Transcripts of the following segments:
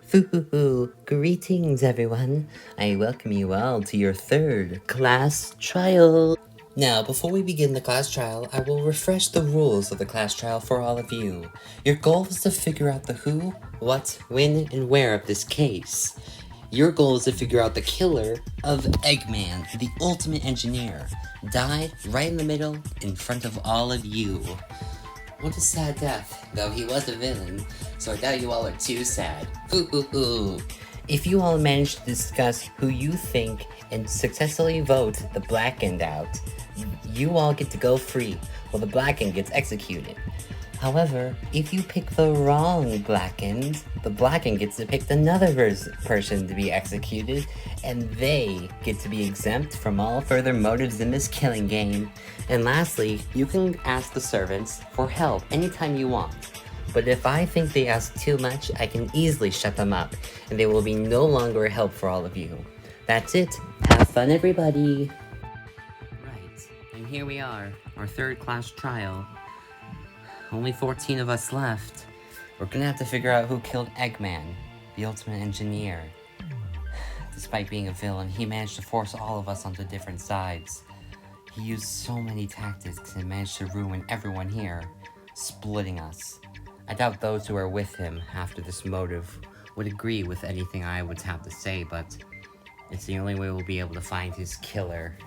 Foo-hoo-hoo. Greetings, everyone. I welcome you all to your third class trial. Now, before we begin the class trial, I will refresh the rules of the class trial for all of you. Your goal is to figure out the who, what, when, and where of this case. Your goal is to figure out the killer of Eggman, the ultimate engineer. Died right in the middle, in front of all of you. What a sad death, though he was a villain, so I doubt you all are too sad. Hoo-hoo-hoo. If you all manage to discuss who you think and successfully vote the blackened out, you all get to go free, while the blackened gets executed. However, if you pick the wrong blackened, the blackened gets to pick another person to be executed, and they get to be exempt from all further motives in this killing game. And lastly, you can ask the servants for help anytime you want. But if I think they ask too much, I can easily shut them up, and they will be no longer a help for all of you. That's it. Have fun, everybody! Right, and here we are, our third class trial. Only 14 of us left. We're gonna have to figure out who killed Eggman, the ultimate engineer. Despite being a villain, he managed to force all of us onto different sides. He used so many tactics and managed to ruin everyone here, splitting us. I doubt those who are with him after this motive would agree with anything I would have to say, but it's the only way we'll be able to find his killer.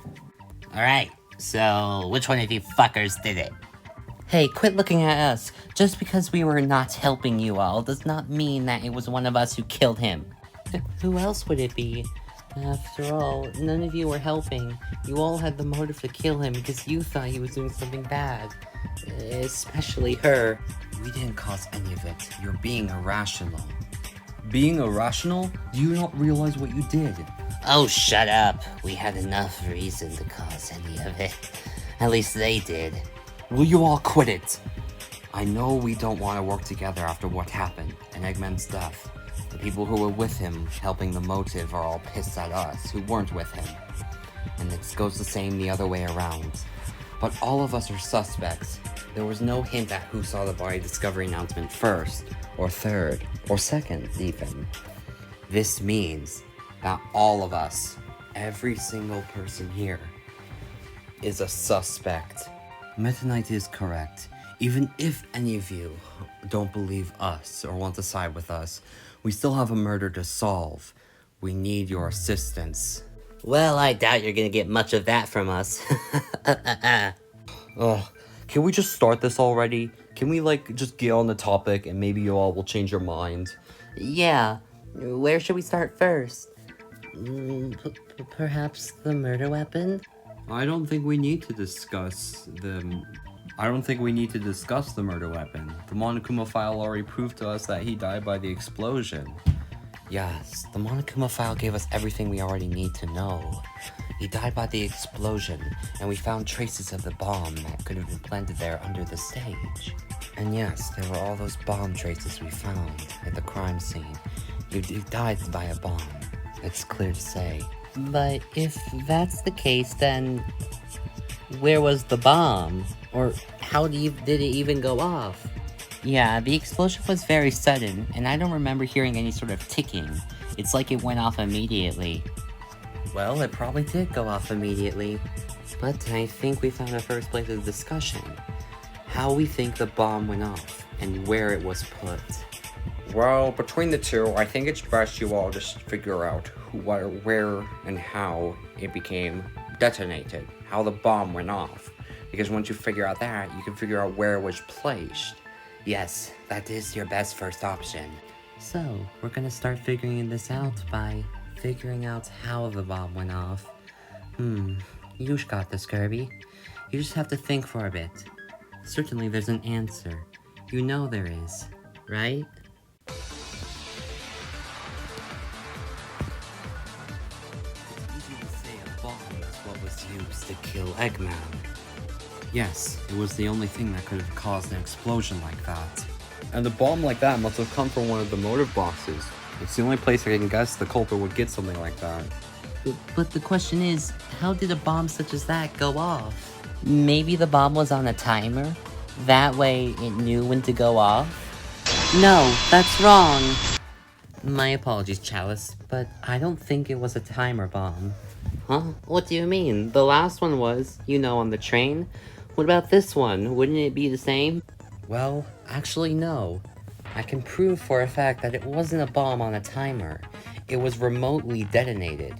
Alright, so which one of you fuckers did it? Hey, quit looking at us. Just because we were not helping you all does not mean that it was one of us who killed him. Who else would it be? After all, none of you were helping. You all had the motive to kill him because you thought he was doing something bad. Especially her. We didn't cause any of it. You're being irrational. Being irrational? Do you not realize what you did? Oh, shut up. We had enough reason to cause any of it. At least they did. Will you all quit it? I know we don't want to work together after what happened, and Eggman's death. The people who were with him, helping the motive, are all pissed at us, who weren't with him. And it goes the same the other way around. But all of us are suspects. There was no hint at who saw the body discovery announcement first, or third, or second, even. This means that all of us, every single person here, is a suspect. Meta Knight is correct. Even if any of you don't believe us or want to side with us, we still have a murder to solve. We need your assistance. Well, I doubt you're gonna get much of that from us. Ugh, can we just start this already? Can we, just get on the topic and maybe you all will change your mind? Yeah, where should we start first? Perhaps the murder weapon? I don't think we need to discuss the murder weapon. The Monokuma file already proved to us that he died by the explosion. Yes, the Monokuma file gave us everything we already need to know. He died by the explosion, and we found traces of the bomb that could have been planted there under the stage. And yes, there were all those bomb traces we found at the crime scene. He died by a bomb. It's clear to say. But if that's the case, then where was the bomb? Or how did it even go off? Yeah, the explosion was very sudden, and I don't remember hearing any sort of ticking. It's like it went off immediately. Well, it probably did go off immediately. But I think we found our first place of discussion. How we think the bomb went off, and where it was put. Well, between the two, I think it's best you all just figure out where and how it became detonated, how the bomb went off. Because once you figure out that, you can figure out where it was placed. Yes, that is your best first option. So, we're gonna start figuring this out by figuring out how the bomb went off. You got this, Kirby. You just have to think for a bit. Certainly there's an answer. You know there is, right? Used to kill Eggman. Yes, it was the only thing that could have caused an explosion like that. And a bomb like that must have come from one of the motive boxes. It's the only place I can guess the culprit would get something like that. But the question is, how did a bomb such as that go off? Maybe the bomb was on a timer? That way it knew when to go off? No, that's wrong! My apologies, Chalice, but I don't think it was a timer bomb. Huh? What do you mean? The last one was, on the train. What about this one? Wouldn't it be the same? Well, actually no. I can prove for a fact that it wasn't a bomb on a timer. It was remotely detonated.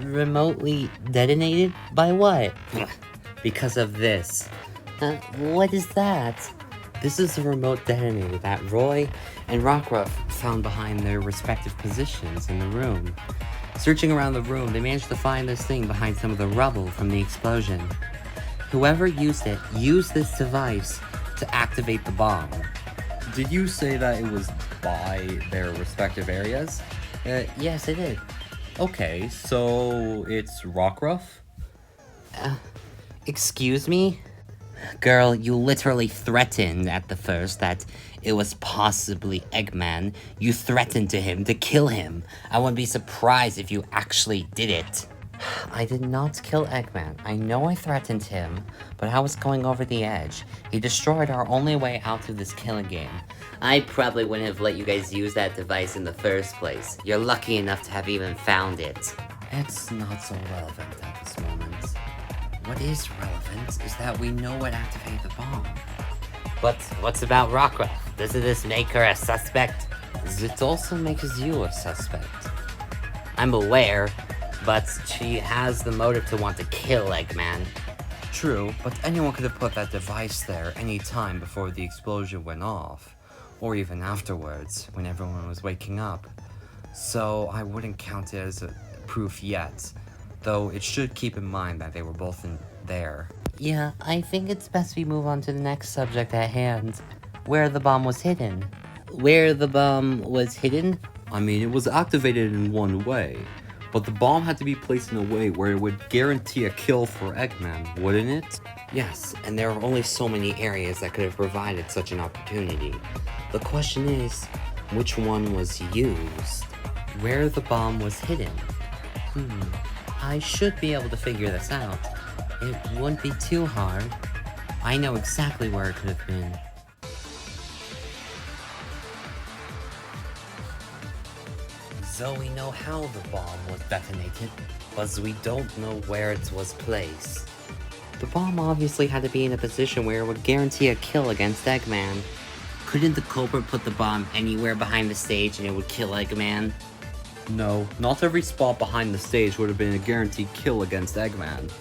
Remotely detonated? By what? Because of this. What is that? This is the remote detonator that Roy and Rockruff found behind their respective positions in the room. Searching around the room, they managed to find this thing behind some of the rubble from the explosion. Whoever used it used this device to activate the bomb. Did you say that it was by their respective areas? Yes, I did. Okay, so it's Rockruff? Excuse me? Girl, you literally threatened at the first that it was possibly Eggman. You threatened to him to kill him. I wouldn't be surprised if you actually did it. I did not kill Eggman. I know I threatened him, but I was going over the edge. He destroyed our only way out of this killing game. I probably wouldn't have let you guys use that device in the first place. You're lucky enough to have even found it. It's not so relevant at this moment. What is relevant is that we know what activated the bomb. But what's about Rockruff? Doesn't this make her a suspect? Does it also makes you a suspect? I'm aware, but she has the motive to want to kill Eggman. True, but anyone could have put that device there any time before the explosion went off. Or even afterwards, when everyone was waking up. So I wouldn't count it as a proof yet. Though it should keep in mind that they were both in there. Yeah, I think it's best we move on to the next subject at hand. Where the bomb was hidden. Where the bomb was hidden? I mean, it was activated in one way, but the bomb had to be placed in a way where it would guarantee a kill for Eggman, wouldn't it? Yes, and there are only so many areas that could have provided such an opportunity. The question is, which one was used? Where the bomb was hidden? I should be able to figure this out. It wouldn't be too hard. I know exactly where it could have been. So we know how the bomb was detonated, but we don't know where it was placed. The bomb obviously had to be in a position where it would guarantee a kill against Eggman. Couldn't the culprit put the bomb anywhere behind the stage and it would kill Eggman? No, not every spot behind the stage would have been a guaranteed kill against Eggman.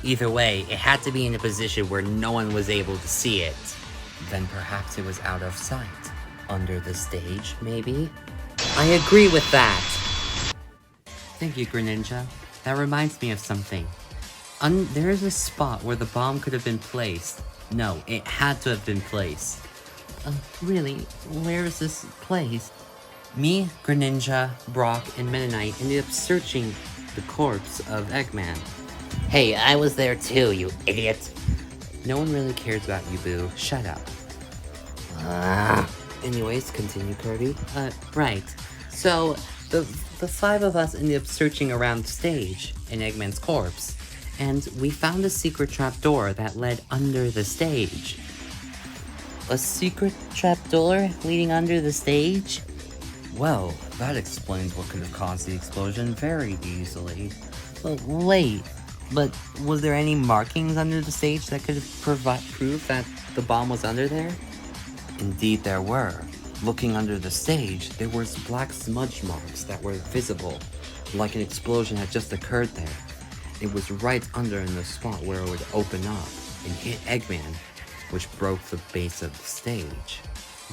Either way, it had to be in a position where no one was able to see it. Then perhaps it was out of sight. Under the stage, maybe? I agree with that! Thank you, Greninja. That reminds me of something. There is a spot where the bomb could have been placed. No, it had to have been placed. Really? Where is this placed? Me, Greninja, Brock, and Mennonite ended up searching the corpse of Eggman. Hey, I was there too, you idiot. No one really cares about you, Boo. Shut up. Anyways, continue, Kirby. Right. So, the five of us ended up searching around the stage in Eggman's corpse, and we found a secret trapdoor that led under the stage. A secret trapdoor leading under the stage? Well, that explains what could have caused the explosion very easily. Wait, but was there any markings under the stage that could have proved that the bomb was under there? Indeed there were. Looking under the stage, there were black smudge marks that were visible, like an explosion had just occurred there. It was right under in the spot where it would open up and hit Eggman, which broke the base of the stage.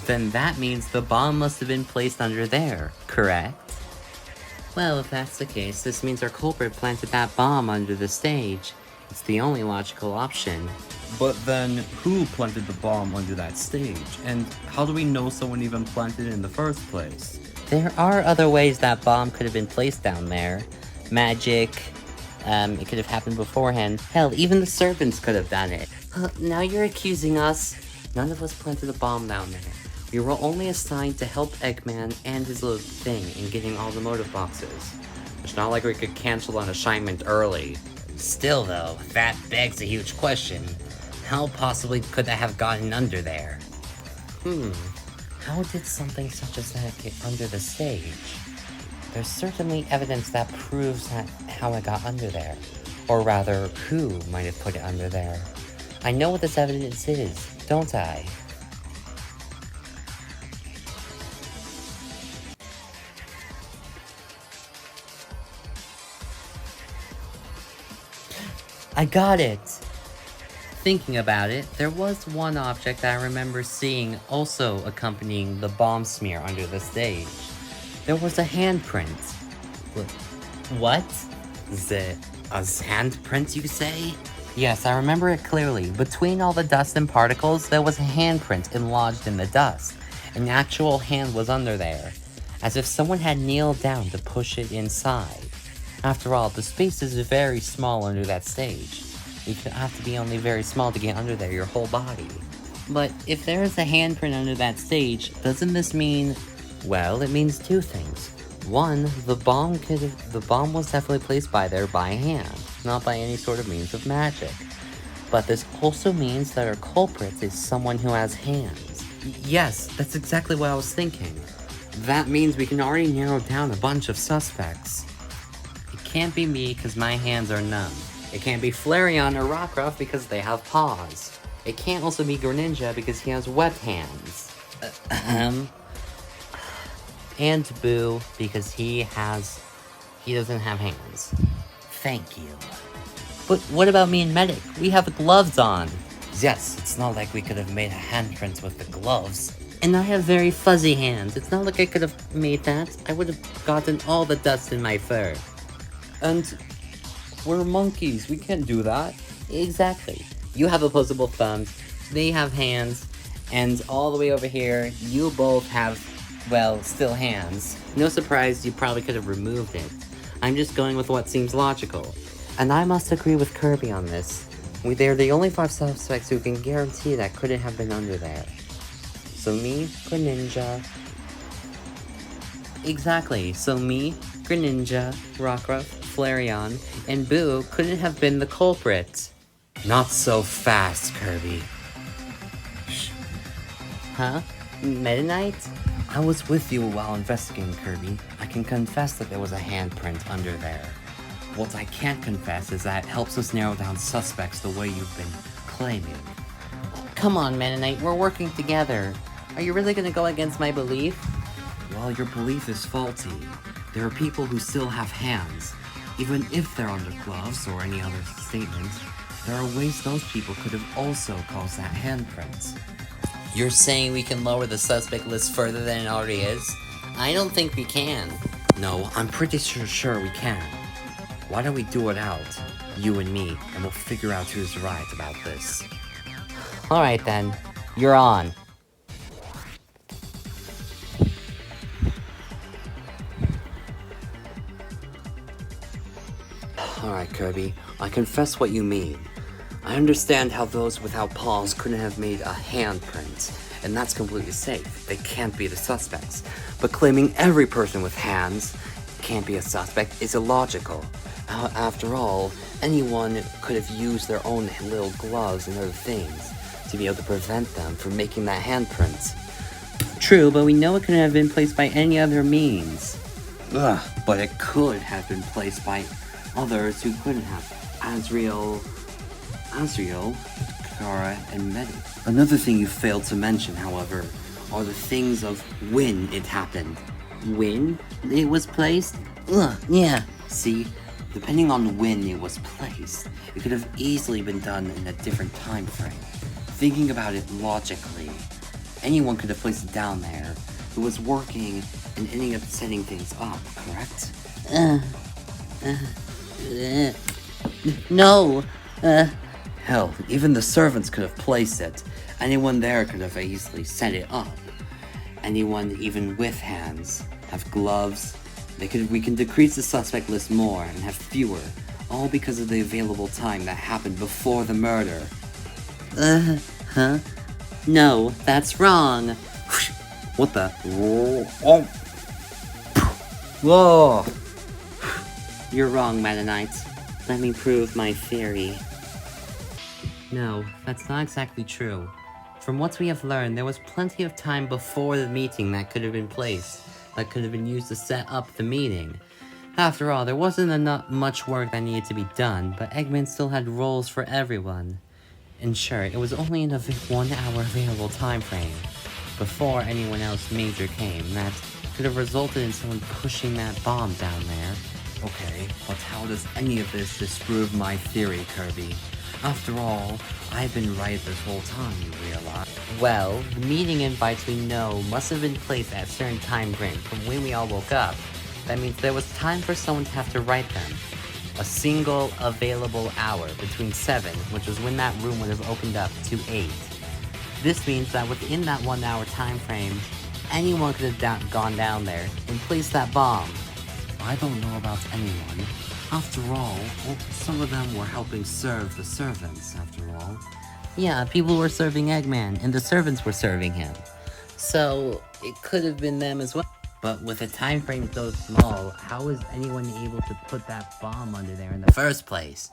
Then that means the bomb must have been placed under there, correct? Well, if that's the case, this means our culprit planted that bomb under the stage. It's the only logical option. But then, who planted the bomb under that stage? And how do we know someone even planted it in the first place? There are other ways that bomb could have been placed down there. Magic, it could have happened beforehand. Hell, even the servants could have done it. Now you're accusing us. None of us planted a bomb down there. We were only assigned to help Eggman and his little thing in getting all the motive boxes. It's not like we could cancel an assignment early. Still though, that begs a huge question. How possibly could that have gotten under there? How did something such as that get under the stage? There's certainly evidence that proves how it got under there. Or rather, who might have put it under there. I know what this evidence is, don't I? I got it! Thinking about it, there was one object that I remember seeing also accompanying the bomb smear under the stage. There was a handprint. What? Is it a handprint, you say? Yes, I remember it clearly. Between all the dust and particles, there was a handprint enlodged in the dust. An actual hand was under there, as if someone had kneeled down to push it inside. After all, the space is very small under that stage. You have to be only very small to get under there, your whole body. But if there is a handprint under that stage, doesn't this mean... Well, it means two things. One, the bomb was definitely placed there by hand, not by any sort of means of magic. But this also means that our culprit is someone who has hands. Yes, that's exactly what I was thinking. That means we can already narrow down a bunch of suspects. It can't be me because my hands are numb. It can't be Flareon or Rockruff because they have paws. It can't also be Greninja because he has webbed hands. And Boo because he doesn't have hands. Thank you. But what about me and Medic? We have gloves on. Yes, it's not like we could have made a handprint with the gloves. And I have very fuzzy hands. It's not like I could have made that. I would have gotten all the dust in my fur. And we're monkeys. We can't do that. Exactly. You have opposable thumbs. They have hands. And all the way over here, you both have, well, still hands. No surprise, you probably could have removed it. I'm just going with what seems logical. And I must agree with Kirby on this. They're the only 5 suspects who can guarantee that couldn't have been under there. So me, Greninja... Exactly, so me, Greninja, Rockruff, Flareon, and Boo couldn't have been the culprit. Not so fast, Kirby. Shh. Huh? Meta Knight? I was with you while investigating, Kirby. I can confess that there was a handprint under there. What I can't confess is that it helps us narrow down suspects the way you've been claiming. Come on, Meta Knight, we're working together. Are you really gonna go against my belief? Well, your belief is faulty. There are people who still have hands. Even if they're under gloves or any other statement, there are ways those people could have also caused that handprint. You're saying we can lower the suspect list further than it already is? I don't think we can. No, I'm pretty sure we can. Why don't we do it out, you and me, and we'll figure out who's right about this. Alright then, you're on. Alright, Kirby, I confess what you mean. I understand how those without paws couldn't have made a handprint, and that's completely safe. They can't be the suspects. But claiming every person with hands can't be a suspect is illogical. After all, anyone could have used their own little gloves and other things to be able to prevent them from making that handprint. True, but we know it couldn't have been placed by any other means. Ugh, but it could have been placed by others who couldn't have. Azriel, Kara, and Medic. Another thing you failed to mention, however, are the things of when it happened. When it was placed? Ugh, yeah. See, depending on when it was placed, it could have easily been done in a different time frame. Thinking about it logically, anyone could have placed it down there who was working and ending up setting things up, correct? No. Hell, even the servants could have placed it. Anyone there could have easily set it up. Anyone even with hands have gloves. We can decrease the suspect list more and have fewer, all because of the available time that happened before the murder. Huh? No, that's wrong. What the? Oh. Whoa! You're wrong, Meta Knight. Let me prove my theory. No, that's not exactly true. From what we have learned, there was plenty of time before the meeting that could have been placed, that could have been used to set up the meeting. After all, there wasn't enough much work that needed to be done, but Eggman still had roles for everyone. And sure, it was only in a 1 hour available time frame before anyone else major came that could have resulted in someone pushing that bomb down there. Okay, but how does any of this disprove my theory, Kirby? After all, I've been right this whole time, you realize? Well, the meeting invites we know must have been placed at a certain time frame from when we all woke up. That means there was time for someone to have to write them. A single available hour between 7, which was when that room would have opened up, to 8. This means that within that 1 hour time frame, anyone could have gone down there and placed that bomb. I don't know about anyone. After all, some of them were helping serve the servants, after all. Yeah, people were serving Eggman, and the servants were serving him. So, it could have been them as well. But with a time frame so small, how is anyone able to put that bomb under there in the first place?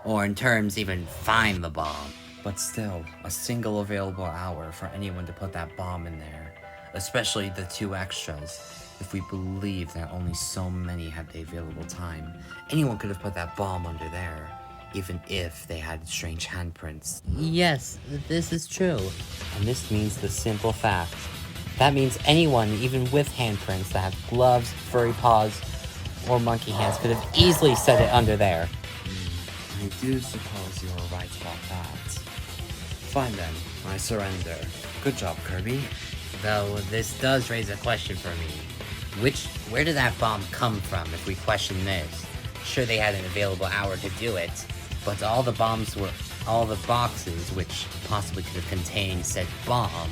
Or in terms, even find the bomb? But still, a single available hour for anyone to put that bomb in there. Especially the 2 extras. If we believe that only so many had the available time, anyone could have put that bomb under there, even if they had strange handprints. Yes, this is true. And this means the simple fact. That means anyone, even with handprints that have gloves, furry paws, or monkey hands, could have easily set it under there. I do suppose you're right about that. Fine then, I surrender. Good job, Kirby. Though this does raise a question for me. Where did that bomb come from if we question this? Sure, they had an available hour to do it, but all the boxes which possibly could have contained said bomb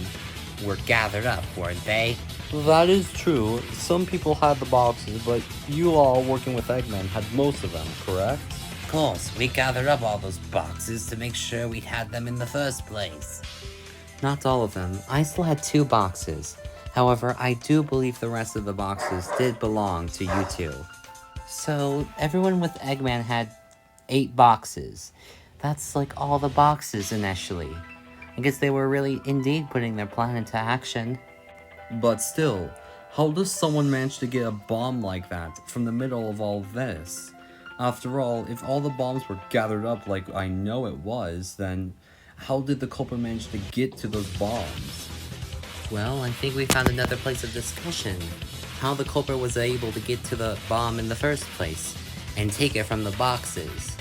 were gathered up, weren't they? That is true. Some people had the boxes, but you all working with Eggman had most of them, correct? Of course, we gathered up all those boxes to make sure we had them in the first place. Not all of them. I still had 2 boxes. However, I do believe the rest of the boxes did belong to you two. So, everyone with Eggman had 8 boxes. That's like all the boxes initially. I guess they were really indeed putting their plan into action. But still, how does someone manage to get a bomb like that from the middle of all this? After all, if all the bombs were gathered up like I know it was, then how did the culprit manage to get to those bombs? Well, I think we found another place of discussion. How the culprit was able to get to the bomb in the first place, and take it from the boxes.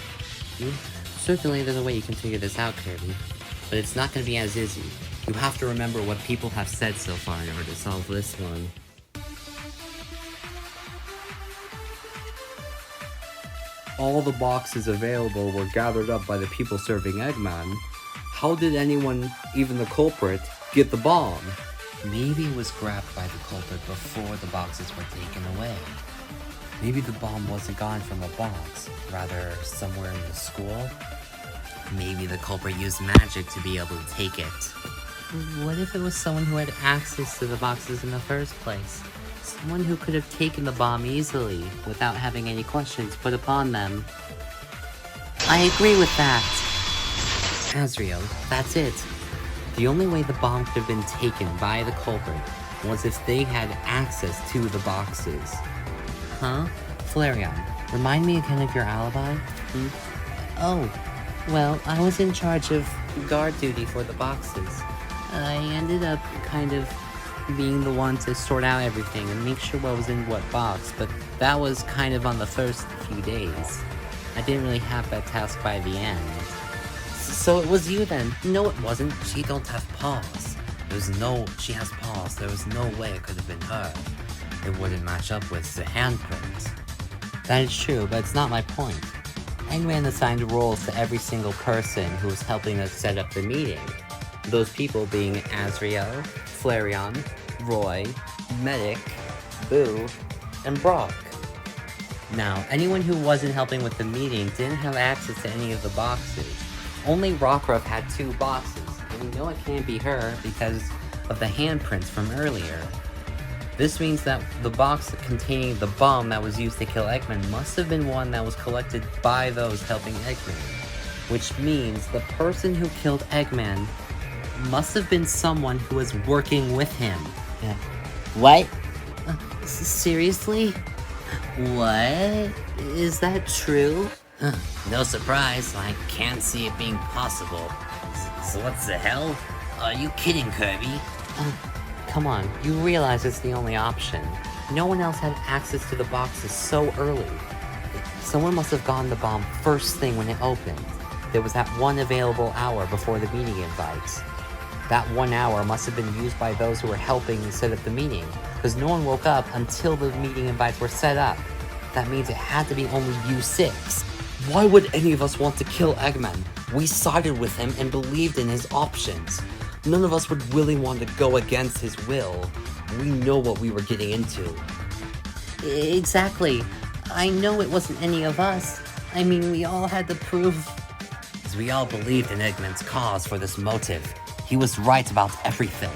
Certainly there's a way you can figure this out, Kirby. But it's not going to be as easy. You have to remember what people have said so far in order to solve this one. All the boxes available were gathered up by the people serving Eggman. How did anyone, even the culprit, get the bomb? Maybe it was grabbed by the culprit before the boxes were taken away. Maybe the bomb wasn't gone from a box, rather somewhere in the school. Maybe the culprit used magic to be able to take it. What if it was someone who had access to the boxes in the first place? Someone who could have taken the bomb easily, without having any questions put upon them. I agree with that. Azrael, that's it. The only way the bomb could have been taken by the culprit was if they had access to the boxes. Huh? Flareon, remind me again of your alibi? Oh, well, I was in charge of guard duty for the boxes. I ended up kind of being the one to sort out everything and make sure what was in what box, but that was kind of on the first few days. I didn't really have that task by the end. So it was you then? No, it wasn't. She don't have paws. She has paws. There was no way it could have been her. It wouldn't match up with the handprint. That is true, but it's not my point. Eggman assigned roles to every single person who was helping us set up the meeting. Those people being Azrael, Flareon, Roy, Medic, Boo, and Brock. Now, anyone who wasn't helping with the meeting didn't have access to any of the boxes. Only Rockruff had 2 boxes, and we know it can't be her because of the handprints from earlier. This means that the box containing the bomb that was used to kill Eggman must have been one that was collected by those helping Eggman. Which means the person who killed Eggman must have been someone who was working with him. What? Seriously? What? Is that true? No surprise, I can't see it being possible. So what the hell? Are you kidding, Kirby? Come on, you realize it's the only option. No one else had access to the boxes so early. Someone must have gotten the bomb first thing when it opened. There was that one available hour before the meeting invites. That 1 hour must have been used by those who were helping set up the meeting, because no one woke up until the meeting invites were set up. That means it had to be only you 6. Why would any of us want to kill Eggman? We sided with him and believed in his options. None of us would really want to go against his will. We know what we were getting into. Exactly. I know it wasn't any of us. I mean, we all had to prove... Because we all believed in Eggman's cause for this motive. He was right about everything.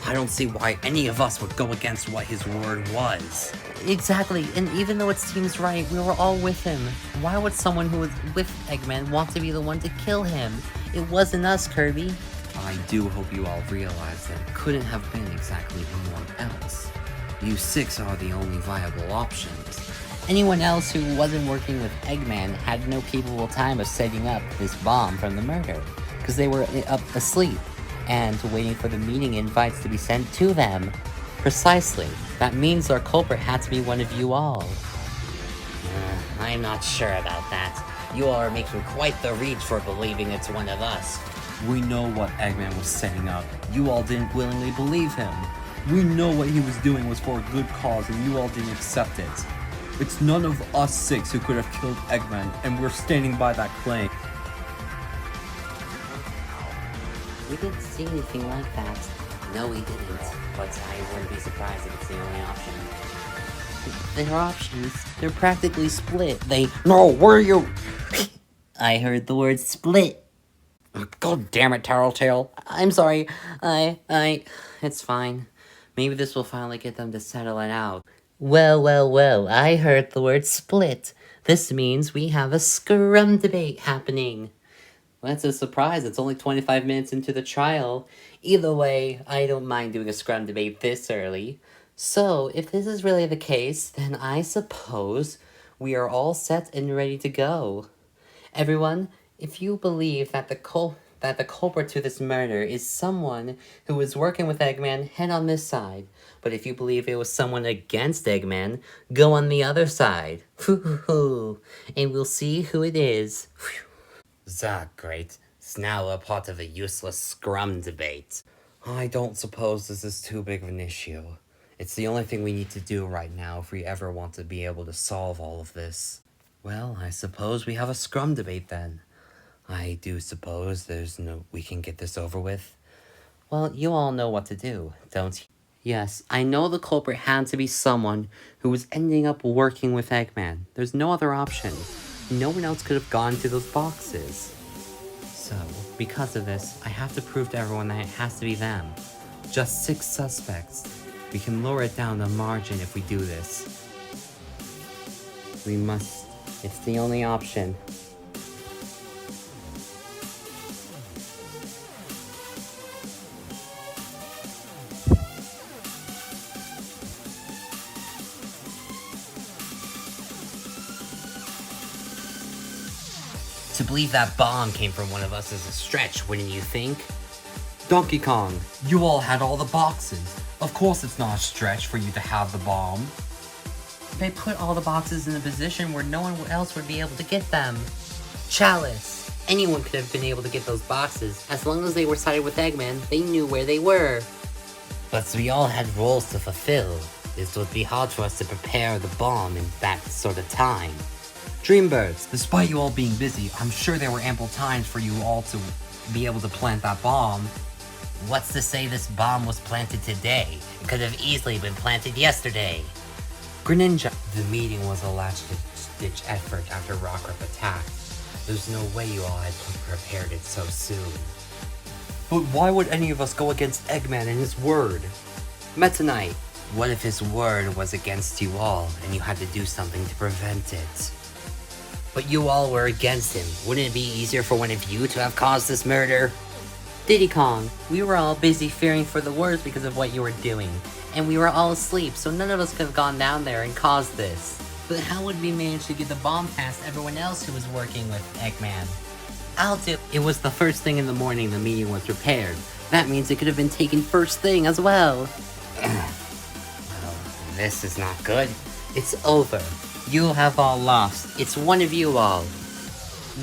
I don't see why any of us would go against what his word was. Exactly, and even though it seems right, we were all with him. Why would someone who was with Eggman want to be the one to kill him? It wasn't us, Kirby. I do hope you all realize that it couldn't have been exactly anyone else. You 6 are the only viable options. Anyone else who wasn't working with Eggman had no capable time of setting up this bomb from the murder, because they were up asleep and waiting for the meeting invites to be sent to them. Precisely. That means our culprit had to be one of you all. I'm not sure about that. You all are making quite the reach for believing it's one of us. We know what Eggman was setting up. You all didn't willingly believe him. We know what he was doing was for a good cause and you all didn't accept it. It's none of us 6 who could have killed Eggman, and we're standing by that claim. We didn't see anything like that. No, we didn't. But I wouldn't be surprised if it's the only option. Their options, they're practically split. No, where are you? I heard the word split. God damn it, Tattletale. I'm sorry. It's fine. Maybe this will finally get them to settle it out. Well, I heard the word split. This means we have a scrum debate happening. Well, that's a surprise. It's only 25 minutes into the trial. Either way, I don't mind doing a scrum debate this early. So, if this is really the case, then I suppose we are all set and ready to go. Everyone, if you believe that the culprit to this murder is someone who was working with Eggman, head on this side. But if you believe it was someone against Eggman, go on the other side. And we'll see who it is. Great. It's now a part of a useless scrum debate. I don't suppose this is too big of an issue. It's the only thing we need to do right now if we ever want to be able to solve all of this. Well, I suppose we have a scrum debate then. I do suppose we can get this over with. Well, you all know what to do, don't you? Yes, I know the culprit had to be someone who was ending up working with Eggman. There's no other option. No one else could have gone to those boxes. So, because of this, I have to prove to everyone that it has to be them. Just 6 suspects. We can lower it down the margin if we do this. We must. It's the only option. To believe that bomb came from one of us is a stretch, wouldn't you think? Donkey Kong, you all had all the boxes. Of course it's not a stretch for you to have the bomb. They put all the boxes in a position where no one else would be able to get them. Chalice. Anyone could have been able to get those boxes. As long as they were sided with Eggman, they knew where they were. But we all had roles to fulfill. It would be hard for us to prepare the bomb in that sort of time. Dreambirds, despite you all being busy, I'm sure there were ample times for you all to be able to plant that bomb. What's to say this bomb was planted today? It could have easily been planted yesterday. Greninja, the meeting was a last-ditch effort after Rockruff attacked. There's no way you all had prepared it so soon. But why would any of us go against Eggman and his word? Meta Knight, what if his word was against you all and you had to do something to prevent it? But you all were against him. Wouldn't it be easier for one of you to have caused this murder? Diddy Kong, we were all busy fearing for the worst because of what you were doing. And we were all asleep, so none of us could have gone down there and caused this. But how would we manage to get the bomb past everyone else who was working with Eggman? I'll do. It was the first thing in the morning the meeting was prepared. That means it could have been taken first thing as well. Well, this is not good. It's over. You have all lost. It's one of you all.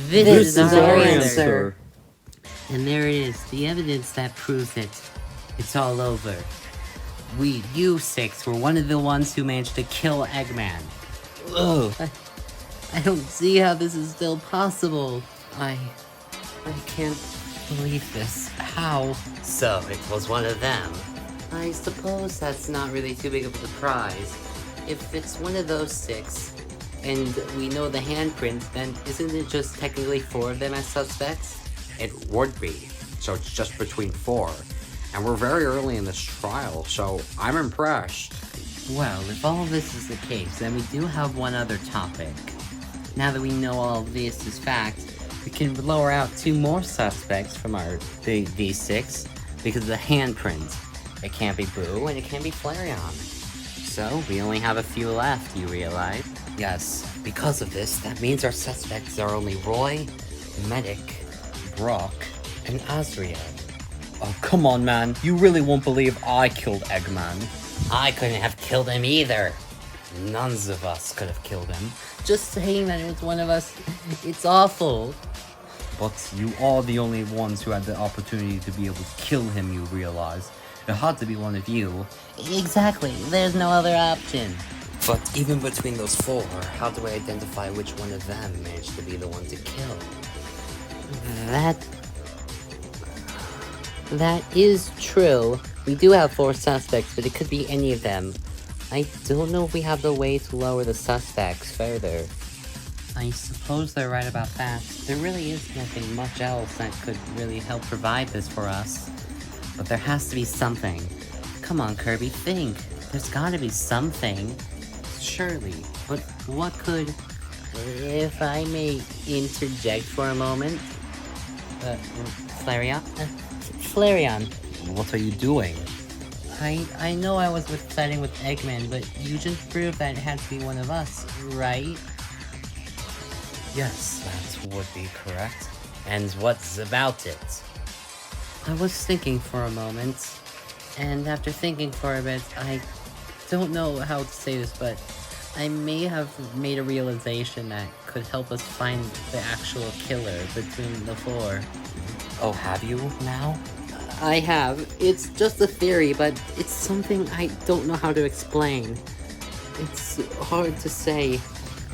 This is our answer. And there it is, the evidence that proves it. It's all over. You six were one of the ones who managed to kill Eggman. Ugh. I don't see how this is still possible. I can't believe this. How? So, it was one of them. I suppose that's not really too big of a surprise. If it's one of those six, and we know the handprint, then isn't it just technically 4 of them as suspects? It would be. So it's just between 4. And we're very early in this trial, so I'm impressed. Well, if all this is the case, then we do have one other topic. Now that we know all this is fact, we can lower out 2 more suspects from these 6 because of the handprint. It can't be Boo and it can't be Flareon. So we only have a few left, you realize? Yes, because of this, that means our suspects are only Roy, Medic, Brock, and Azrael. Oh, come on, man. You really won't believe I killed Eggman. I couldn't have killed him either. None of us could have killed him. Just saying that it was one of us, it's awful. But you are the only ones who had the opportunity to be able to kill him, you realize. It had to be one of you. Exactly, there's no other option. But even between those 4, how do I identify which one of them managed to be the one to kill? That is true. We do have 4 suspects, but it could be any of them. I don't know if we have the way to lower the suspects further. I suppose they're right about that. There really is nothing much else that could really help provide this for us. But there has to be something. Come on, Kirby, think. There's gotta be something. Surely. But what could... If I may interject for a moment... Flareon? Flareon. What are you doing? I know I was siding with Eggman, but you just proved that it had to be one of us, right? Yes, that would be correct. And what's about it? I was thinking for a moment, and after thinking for a bit, I don't know how to say this, but I may have made a realization that could help us find the actual killer between the 4. Oh, have you now? I have. It's just a theory, but it's something I don't know how to explain. It's hard to say,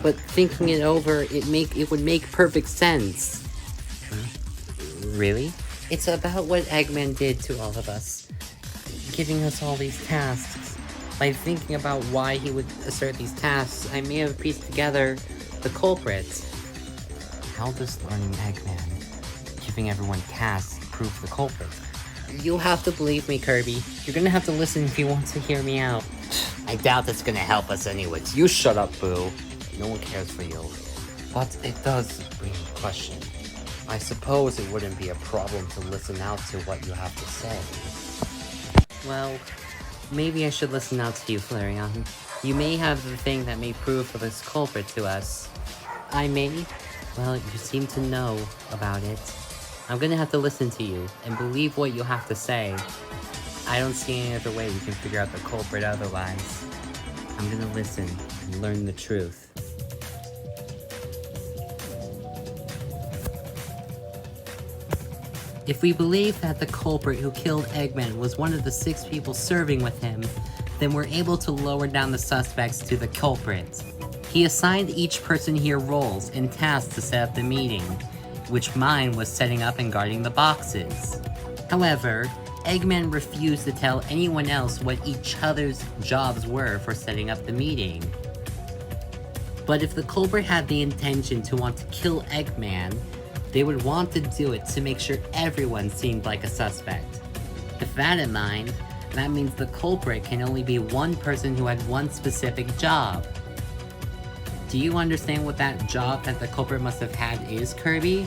but thinking it over, it would make perfect sense. Really? It's about what Eggman did to all of us, giving us all these tasks. By thinking about why he would assert these tasks, I may have pieced together the culprit. How does learning Eggman, giving everyone tasks, prove the culprit? You'll have to believe me, Kirby. You're gonna have to listen if you want to hear me out. I doubt that's gonna help us anyways. You shut up, Boo. No one cares for you. But it does bring a question. I suppose it wouldn't be a problem to listen out to what you have to say. Well, maybe I should listen out to you, Flareon. You may have the thing that may prove for this culprit to us. I may? Well, you seem to know about it. I'm gonna have to listen to you and believe what you have to say. I don't see any other way we can figure out the culprit otherwise. I'm gonna listen and learn the truth. If we believe that the culprit who killed Eggman was one of the 6 people serving with him, then we're able to lower down the suspects to the culprit. He assigned each person here roles and tasks to set up the meeting, which mine was setting up and guarding the boxes. However, Eggman refused to tell anyone else what each other's jobs were for setting up the meeting. But if the culprit had the intention to want to kill Eggman, they would want to do it to make sure everyone seemed like a suspect. With that in mind, that means the culprit can only be one person who had one specific job. Do you understand what that job that the culprit must have had is, Kirby?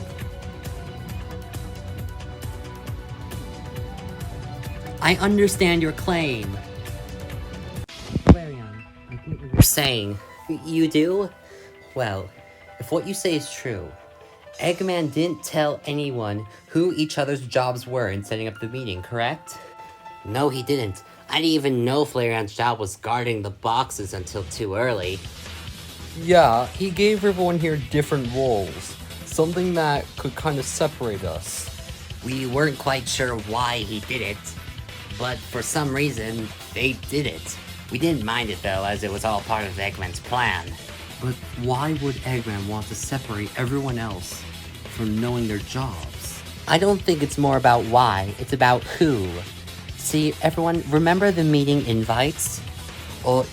I understand your claim. Flareon, I get what you're saying. You do? Well, if what you say is true, Eggman didn't tell anyone who each other's jobs were in setting up the meeting, correct? No, he didn't. I didn't even know Flareon's job was guarding the boxes until too early. Yeah, he gave everyone here different roles. Something that could kind of separate us. We weren't quite sure why he did it, but for some reason, they did it. We didn't mind it though, as it was all part of Eggman's plan. But why would Eggman want to separate everyone else from knowing their jobs? I don't think it's more about why, it's about who. See, everyone, remember the meeting invites?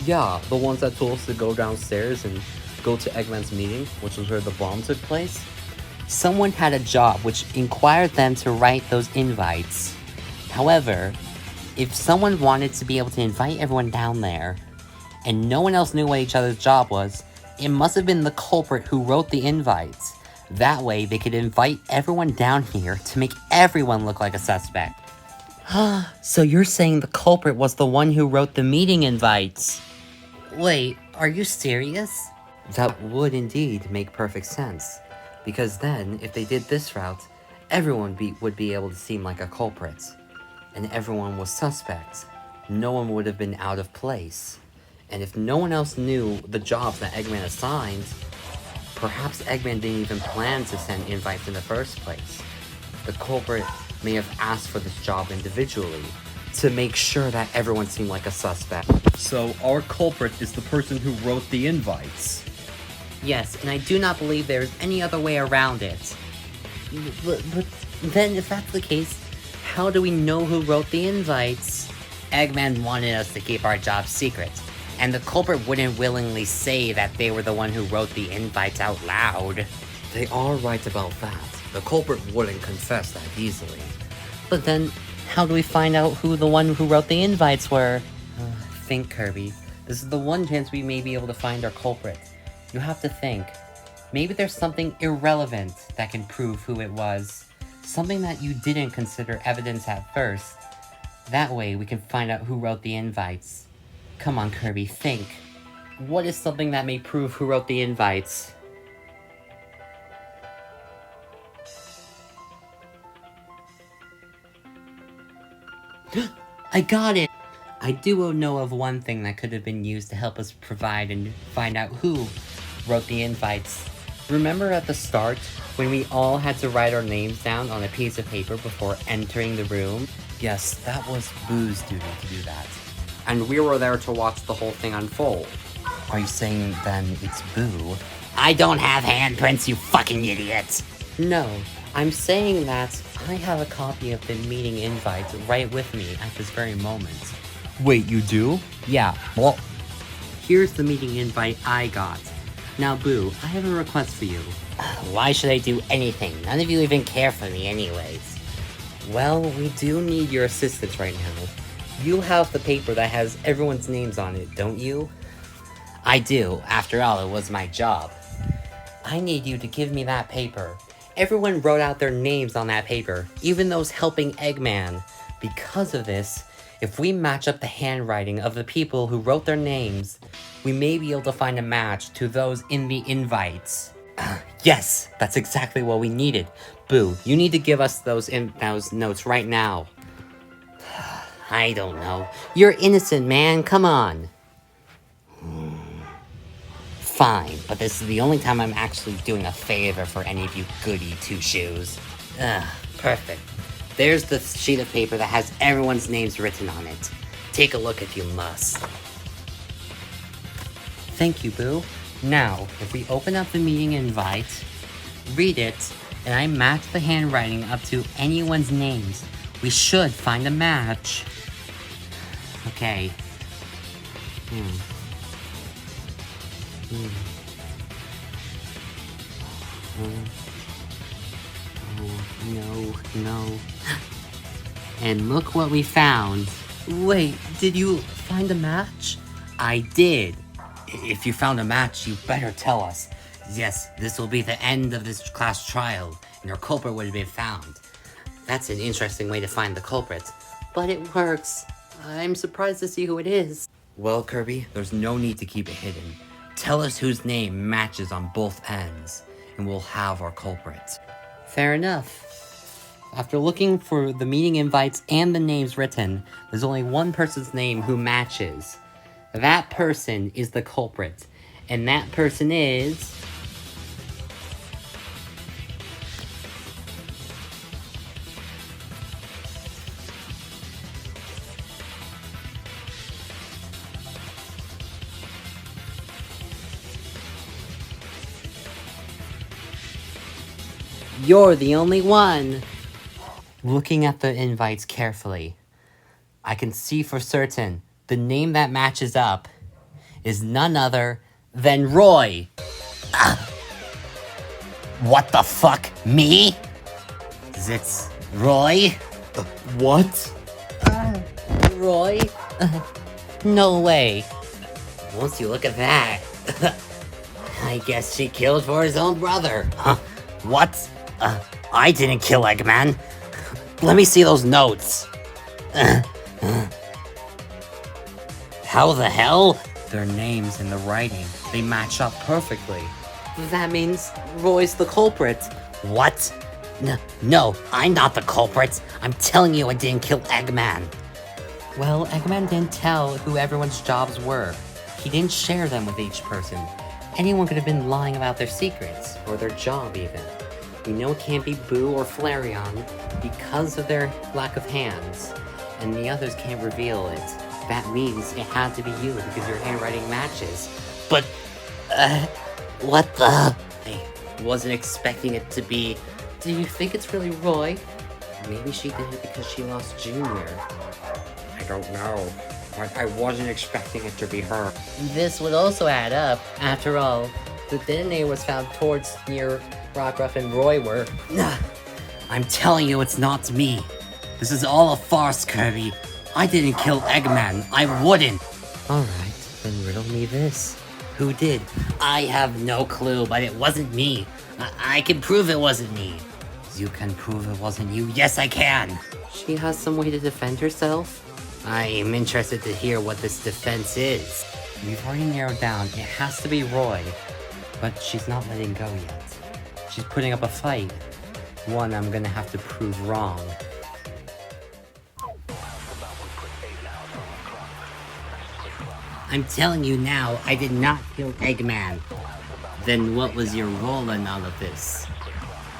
Yeah, the ones that told us to go downstairs and go to Eggman's meeting, which was where the bomb took place. Someone had a job which required them to write those invites. However, if someone wanted to be able to invite everyone down there, and no one else knew what each other's job was, it must have been the culprit who wrote the invites. That way, they could invite everyone down here to make everyone look like a suspect. So you're saying the culprit was the one who wrote the meeting invites? Wait, are you serious? That would indeed make perfect sense. Because then, if they did this route, everyone would be able to seem like a culprit. And everyone was suspect. No one would have been out of place. And if no one else knew the jobs that Eggman assigned, perhaps Eggman didn't even plan to send invites in the first place. The culprit may have asked for this job individually to make sure that everyone seemed like a suspect. So our culprit is the person who wrote the invites. Yes, and I do not believe there is any other way around it. But then, if that's the case, how do we know who wrote the invites? Eggman wanted us to keep our job secret, and the culprit wouldn't willingly say that they were the one who wrote the invites out loud. They are right about that. The culprit wouldn't confess that easily. But then, how do we find out who the one who wrote the invites were? Think, Kirby. This is the one chance we may be able to find our culprit. You have to think. Maybe there's something irrelevant that can prove who it was. Something that you didn't consider evidence at first. That way, we can find out who wrote the invites. Come on, Kirby, think. What is something that may prove who wrote the invites? I got it! I do know of one thing that could have been used to help us provide and find out who wrote the invites. Remember at the start, when we all had to write our names down on a piece of paper before entering the room? Yes, that was Boo's duty to do that. And we were there to watch the whole thing unfold. Are you saying then it's Boo? I don't have handprints, you fucking idiot! No, I'm saying that I have a copy of the meeting invite right with me at this very moment. Wait, you do? Yeah, well, here's the meeting invite I got. Now, Boo, I have a request for you. Why should I do anything? None of you even care for me anyways. Well, we do need your assistance right now. You have the paper that has everyone's names on it, don't you? I do. After all, it was my job. I need you to give me that paper. Everyone wrote out their names on that paper, even those helping Eggman. Because of this, if we match up the handwriting of the people who wrote their names, we may be able to find a match to those in the invites. Yes, that's exactly what we needed. Boo, you need to give us those notes right now. I don't know. You're innocent, man. Come on. Fine, but this is the only time I'm actually doing a favor for any of you goody two-shoes. Perfect. There's the sheet of paper that has everyone's names written on it. Take a look if you must. Thank you, Boo. Now, if we open up the meeting invite, read it, and I match the handwriting up to anyone's names, we should find a match. Okay. Oh, no. And look what we found. Wait, did you find a match? I did. If you found a match, you better tell us. Yes, this will be the end of this class trial, and your culprit would have been found. That's an interesting way to find the culprit. But it works. I'm surprised to see who it is. Well, Kirby, there's no need to keep it hidden. Tell us whose name matches on both ends, and we'll have our culprit. Fair enough. After looking for the meeting invites and the names written, there's only one person's name who matches. That person is the culprit, and that person is... You're the only one! Looking at the invites carefully, I can see for certain the name that matches up is none other than Roy! What the fuck? Me? It's Roy? What? Roy? No way. Once you look at that, I guess she killed for his own brother. What? I didn't kill Eggman. Let me see those notes. How the hell? Their names and the writing, they match up perfectly. That means Roy's the culprit. What? No, I'm not the culprit. I'm telling you I didn't kill Eggman. Well, Eggman didn't tell who everyone's jobs were. He didn't share them with each person. Anyone could have been lying about their secrets, or their job even. We know it can't be Boo or Flareon because of their lack of hands, and the others can't reveal it. That means it had to be you because your handwriting matches. But, what the? I wasn't expecting it to be. Do you think it's really Roy? Maybe she did it because she lost Junior. I don't know, but I wasn't expecting it to be her. This would also add up. After all, the detonator was found towards near Rockruff and Roy were. I'm telling you, it's not me. This is all a farce, Kirby. I didn't kill Eggman. I wouldn't. Alright, then riddle me this. Who did? I have no clue, but it wasn't me. I can prove it wasn't me. You can prove it wasn't you? Yes, I can. She has some way to defend herself? I am interested to hear what this defense is. We've already narrowed down. It has to be Roy. But she's not letting go yet. She's putting up a fight. One I'm gonna have to prove wrong. I'm telling you now, I did not kill Eggman. Then what was your role in all of this?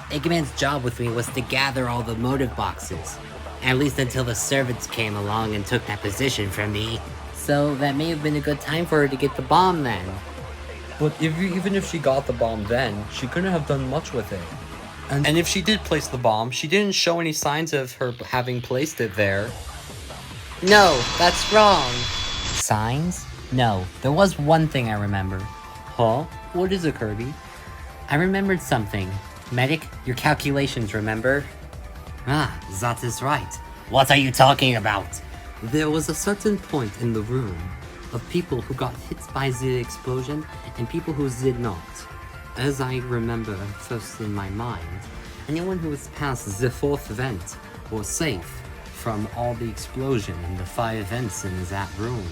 Eggman's job with me was to gather all the motive boxes. At least until the servants came along and took that position from me. So that may have been a good time for her to get the bomb then. But even if she got the bomb then, she couldn't have done much with it. And if she did place the bomb, she didn't show any signs of her having placed it there. No, that's wrong. Signs? No, there was one thing I remember. Huh? What is it, Kirby? I remembered something. Medic, your calculations, remember? Ah, that is right. What are you talking about? There was a certain point in the room of people who got hit by the explosion and people who did not. As I remember first in my mind, anyone who was past the fourth vent was safe from all the explosion and the 5 vents in that room.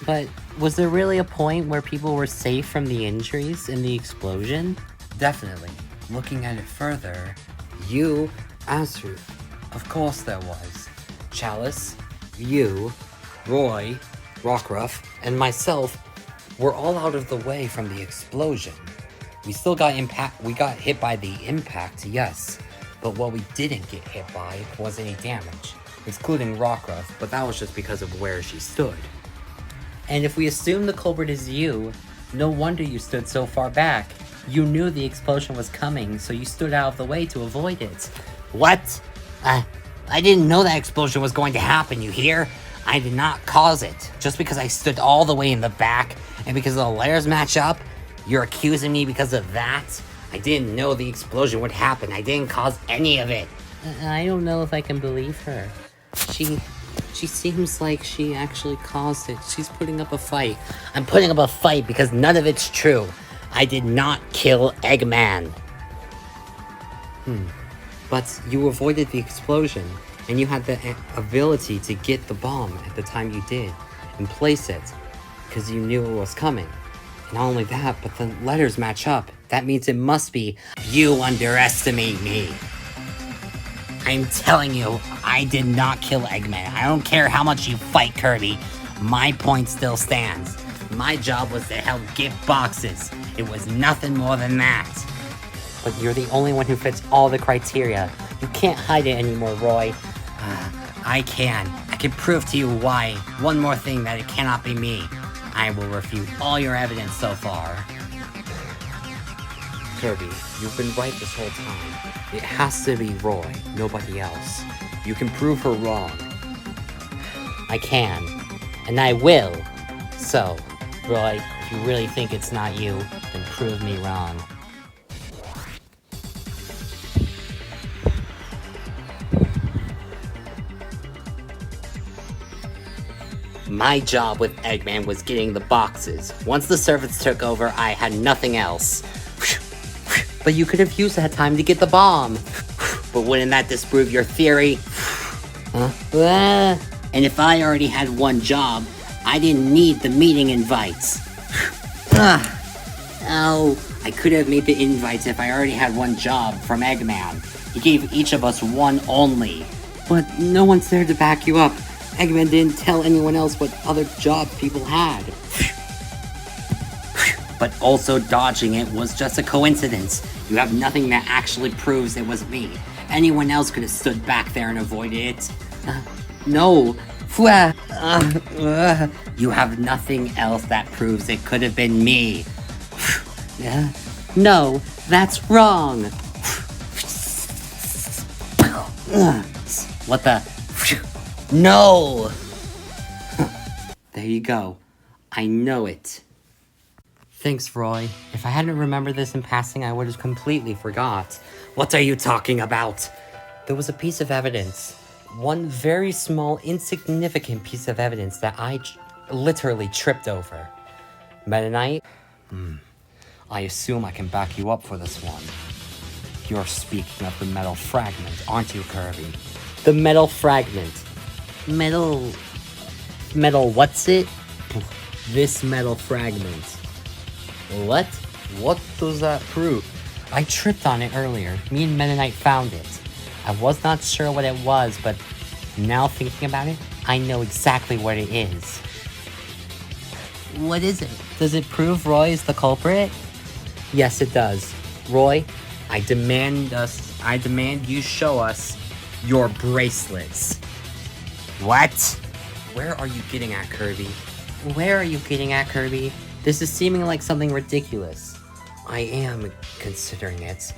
But was there really a point where people were safe from the injuries in the explosion? Definitely. Looking at it further, you, Azru, of course there was. Chalice, you, Roy, Rockruff, and myself were all out of the way from the explosion. We still got hit by the impact, yes, but what we didn't get hit by was any damage, excluding Rockruff, but that was just because of where she stood. And if we assume the culprit is you, no wonder you stood so far back. You knew the explosion was coming, so you stood out of the way to avoid it. What? I didn't know that explosion was going to happen, you hear? I did not cause it. Just because I stood all the way in the back, and because the layers match up, you're accusing me because of that? I didn't know the explosion would happen. I didn't cause any of it. I don't know if I can believe her. She seems like she actually caused it. She's putting up a fight. I'm putting up a fight because none of it's true. I did not kill Eggman. But you avoided the explosion, And you had the ability to get the bomb at the time you did and place it because you knew it was coming. Not only that, but the letters match up. That means it must be you underestimate me. I'm telling you, I did not kill Eggman. I don't care how much you fight Kirby. My point still stands. My job was to help get boxes. It was nothing more than that. But you're the only one who fits all the criteria. You can't hide it anymore, Roy. I can. I can prove to you why. One more thing, that it cannot be me. I will refute all your evidence so far. Kirby, you've been right this whole time. It has to be Roy, nobody else. You can prove her wrong. I can. And I will. So, Roy, if you really think it's not you, then prove me wrong. My job with Eggman was getting the boxes. Once the servants took over, I had nothing else. But you could have used that time to get the bomb. But wouldn't that disprove your theory? And if I already had one job, I didn't need the meeting invites. Oh, I could have made the invites if I already had one job from Eggman. He gave each of us one only. But no one's there to back you up. Eggman didn't tell anyone else what other jobs people had. But also dodging it was just a coincidence. You have nothing that actually proves it was me. Anyone else could have stood back there and avoided it. No. You have nothing else that proves it could have been me. No, that's wrong. What the? No! There you go. I know it. Thanks, Roy. If I hadn't remembered this in passing, I would have completely forgot. What are you talking about? There was a piece of evidence. One very small, insignificant piece of evidence that I literally tripped over. Meta Knight? I assume I can back you up for this one. You're speaking of the metal fragment, aren't you, Kirby? The metal fragment. Metal what's it? This metal fragment. What? What does that prove? I tripped on it earlier. Me and Meta Knight found it. I was not sure what it was, but now thinking about it, I know exactly what it is. What is it? Does it prove Roy is the culprit? Yes, it does. Roy, I demand you show us your bracelets. What? Where are you getting at, Kirby? Where are you getting at, Kirby? This is seeming like something ridiculous. I am considering it.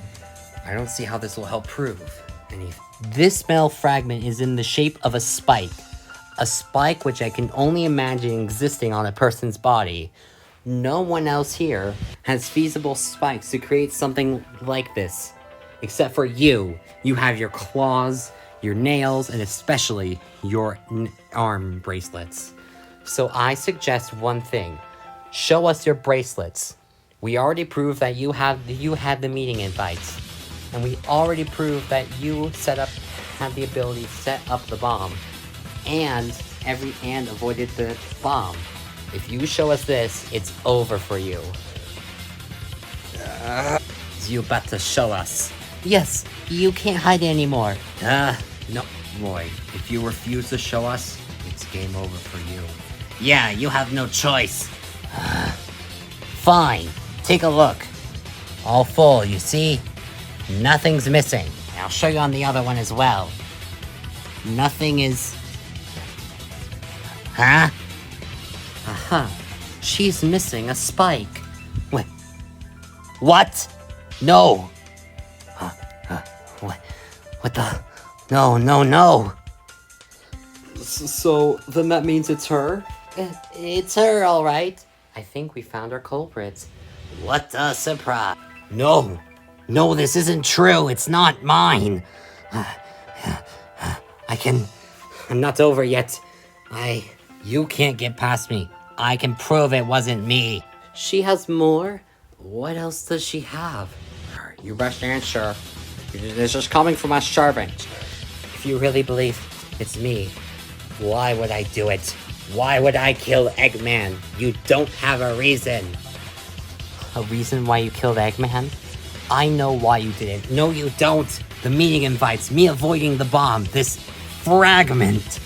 I don't see how this will help prove anything. This metal fragment is in the shape of a spike. A spike which I can only imagine existing on a person's body. No one else here has feasible spikes to create something like this. Except for you. You have your claws, your nails, and especially your arm bracelets. So I suggest one thing. Show us your bracelets. We already proved that you had the meeting invites. And we already proved that you had the ability to set up the bomb. And avoided the bomb. If you show us this, it's over for you. You better show us. Yes, you can't hide anymore. No, Roy, if you refuse to show us, it's game over for you. Yeah, you have no choice. Fine, take a look. All full, you see? Nothing's missing. I'll show you on the other one as well. Nothing is... Huh? Aha, she's missing a spike. Wait. What? No. What the? No. So, then that means it's her? It's her, all right. I think we found our culprits. What a surprise. No, this isn't true. It's not mine. I'm not over yet. You can't get past me. I can prove it wasn't me. She has more? What else does she have? You best answer. This is coming from a servant. If you really believe it's me, why would I do it? Why would I kill Eggman? You don't have a reason. A reason why you killed Eggman? I know why you did it. No, you don't. The meeting invites me avoiding the bomb. This fragment.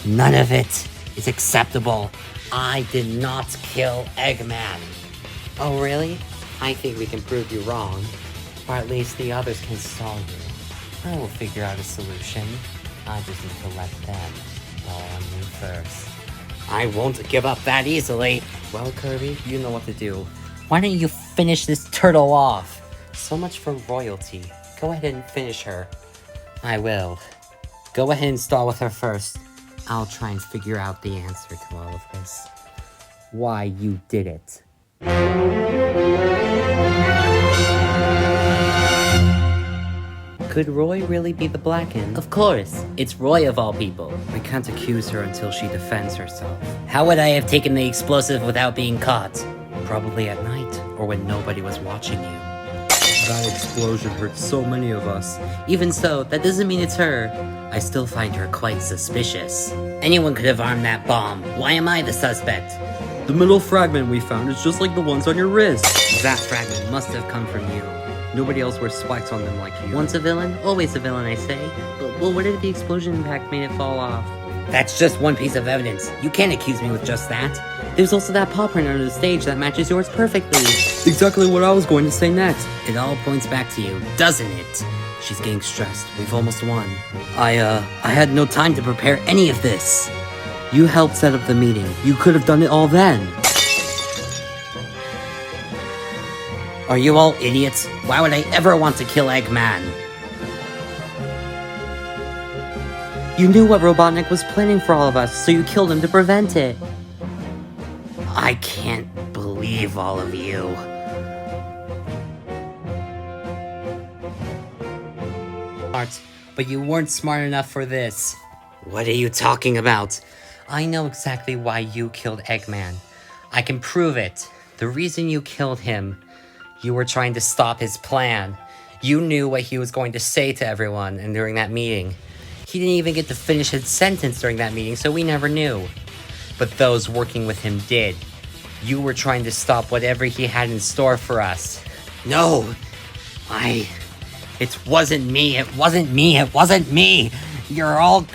None of it is acceptable. I did not kill Eggman. Oh, really? I think we can prove you wrong. Or at least the others can stall you. I will figure out a solution. I just need to let them fall on me first. I won't give up that easily. Well, Kirby, you know what to do. Why don't you finish this turtle off? So much for royalty. Go ahead and finish her. I will. Go ahead and stall with her first. I'll try and figure out the answer to all of this. Why you did it. Could Roy really be the Blackened? Of course. It's Roy of all people. We can't accuse her until she defends herself. How would I have taken the explosive without being caught? Probably at night, or when nobody was watching you. That explosion hurt so many of us. Even so, that doesn't mean it's her. I still find her quite suspicious. Anyone could have armed that bomb. Why am I the suspect? The middle fragment we found is just like the ones on your wrist. That fragment must have come from you. Nobody else wears spikes on them like you. Once a villain, always a villain, I say. But well, what if the explosion impact made it fall off? That's just one piece of evidence. You can't accuse me with just that. There's also that paw print under the stage that matches yours perfectly. Exactly what I was going to say next. It all points back to you, doesn't it? She's getting stressed. We've almost won. I had no time to prepare any of this. You helped set up the meeting. You could have done it all then. Are you all idiots? Why would I ever want to kill Eggman? You knew what Robotnik was planning for all of us, so you killed him to prevent it. I can't believe all of you. But you weren't smart enough for this. What are you talking about? I know exactly why you killed Eggman. I can prove it. The reason you killed him, you were trying to stop his plan. You knew what he was going to say to everyone and during that meeting. He didn't even get to finish his sentence during that meeting, so we never knew. But those working with him did. You were trying to stop whatever he had in store for us. No! It wasn't me, it wasn't me, it wasn't me! You're all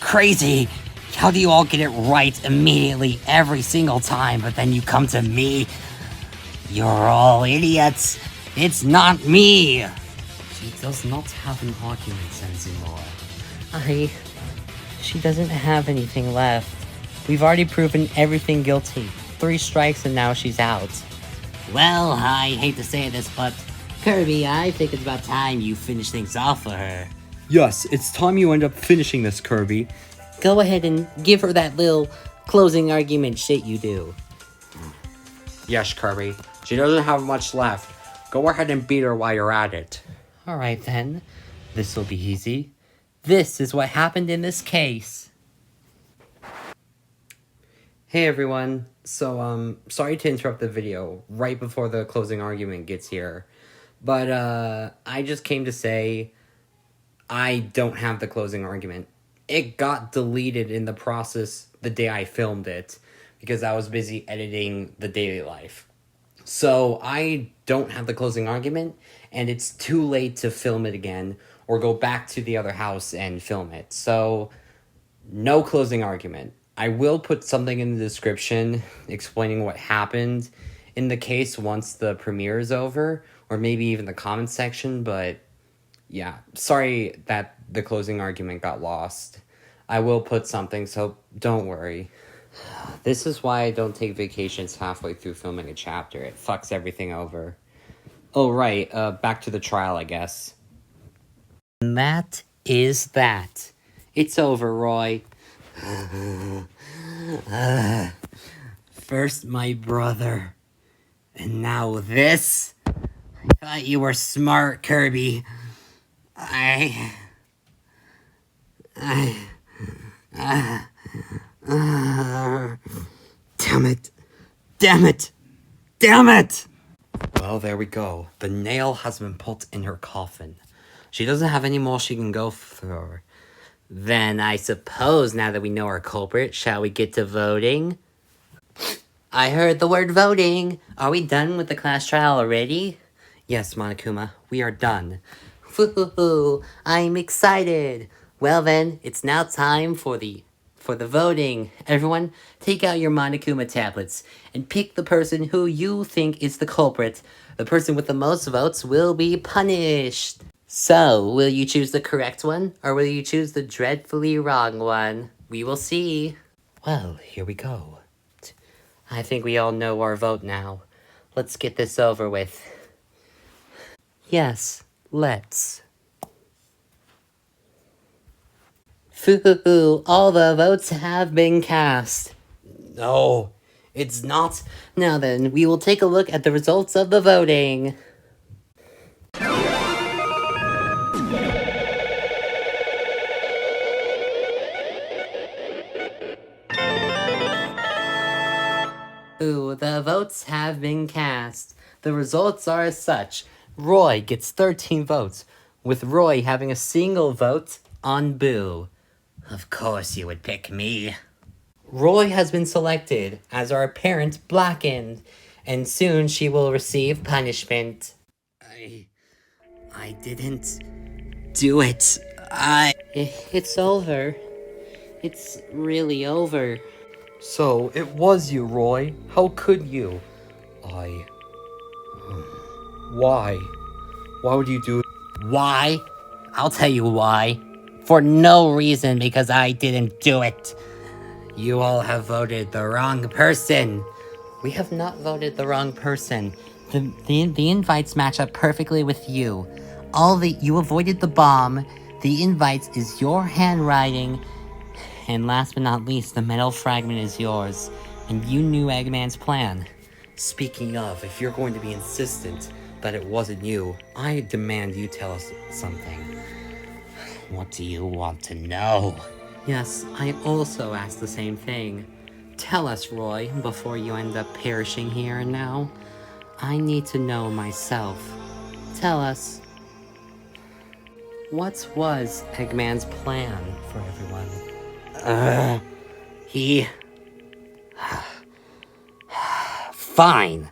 crazy. How do you all get it right immediately every single time, but then you come to me? You're all idiots. It's not me. She does not have an argument anymore. She doesn't have anything left. We've already proven everything guilty. 3 strikes and now she's out. Well, I hate to say this, but Kirby, I think it's about time you finish things off for her. Yes, it's time you end up finishing this, Kirby. Go ahead and give her that little closing argument shit you do. Yes, Kirby. She doesn't have much left. Go ahead and beat her while you're at it. Alright then. This'll be easy. This is what happened in this case. Hey everyone. So, sorry to interrupt the video right before the closing argument gets here. But, I just came to say I don't have the closing argument. It got deleted in the process the day I filmed it because I was busy editing The Daily Life. So I don't have the closing argument, and it's too late to film it again or go back to the other house and film it. So no closing argument. I will put something in the description explaining what happened in the case once the premiere is over, or maybe even the comment section, but yeah, sorry that the closing argument got lost. I will put something, so don't worry. This is why I don't take vacations halfway through filming a chapter. It fucks everything over. Oh, right, back to the trial, I guess. And that is that. It's over, Roy. First my brother, and now this? I thought you were smart, Kirby. Damn it. Damn it. Damn it! Well, there we go. The nail has been put in her coffin. She doesn't have any more she can go for. Then I suppose now that we know our culprit, shall we get to voting? I heard the word voting. Are we done with the class trial already? Yes, Monokuma, we are done. Woohoo! I'm excited. Well then, it's now time for the voting. Everyone, take out your Monokuma tablets and pick the person who you think is the culprit. The person with the most votes will be punished. So, will you choose the correct one, or will you choose the dreadfully wrong one? We will see. Well, here we go. I think we all know our vote now. Let's get this over with. Yes, let's. Foo, all the votes have been cast. No, it's not. Now then, we will take a look at the results of the voting. Ooh, the votes have been cast. The results are as such. Roy gets 13 votes, with Roy having a single vote on Boo. Of course you would pick me. Roy has been selected as our parent Blackened, and soon she will receive punishment. I didn't do it. It's over. It's really over. So, it was you, Roy. How could you? Why? Why would you do it? Why? I'll tell you why. For no reason, because I didn't do it. You all have voted the wrong person. We have not voted the wrong person. The invites match up perfectly with you. You avoided the bomb. The invites is your handwriting. And last but not least, the metal fragment is yours. And you knew Eggman's plan. Speaking of, if you're going to be insistent that it wasn't you, I demand you tell us something. What do you want to know? Yes, I also asked the same thing. Tell us, Roy, before you end up perishing here and now. I need to know myself. Tell us. What was Eggman's plan for everyone? He... Fine.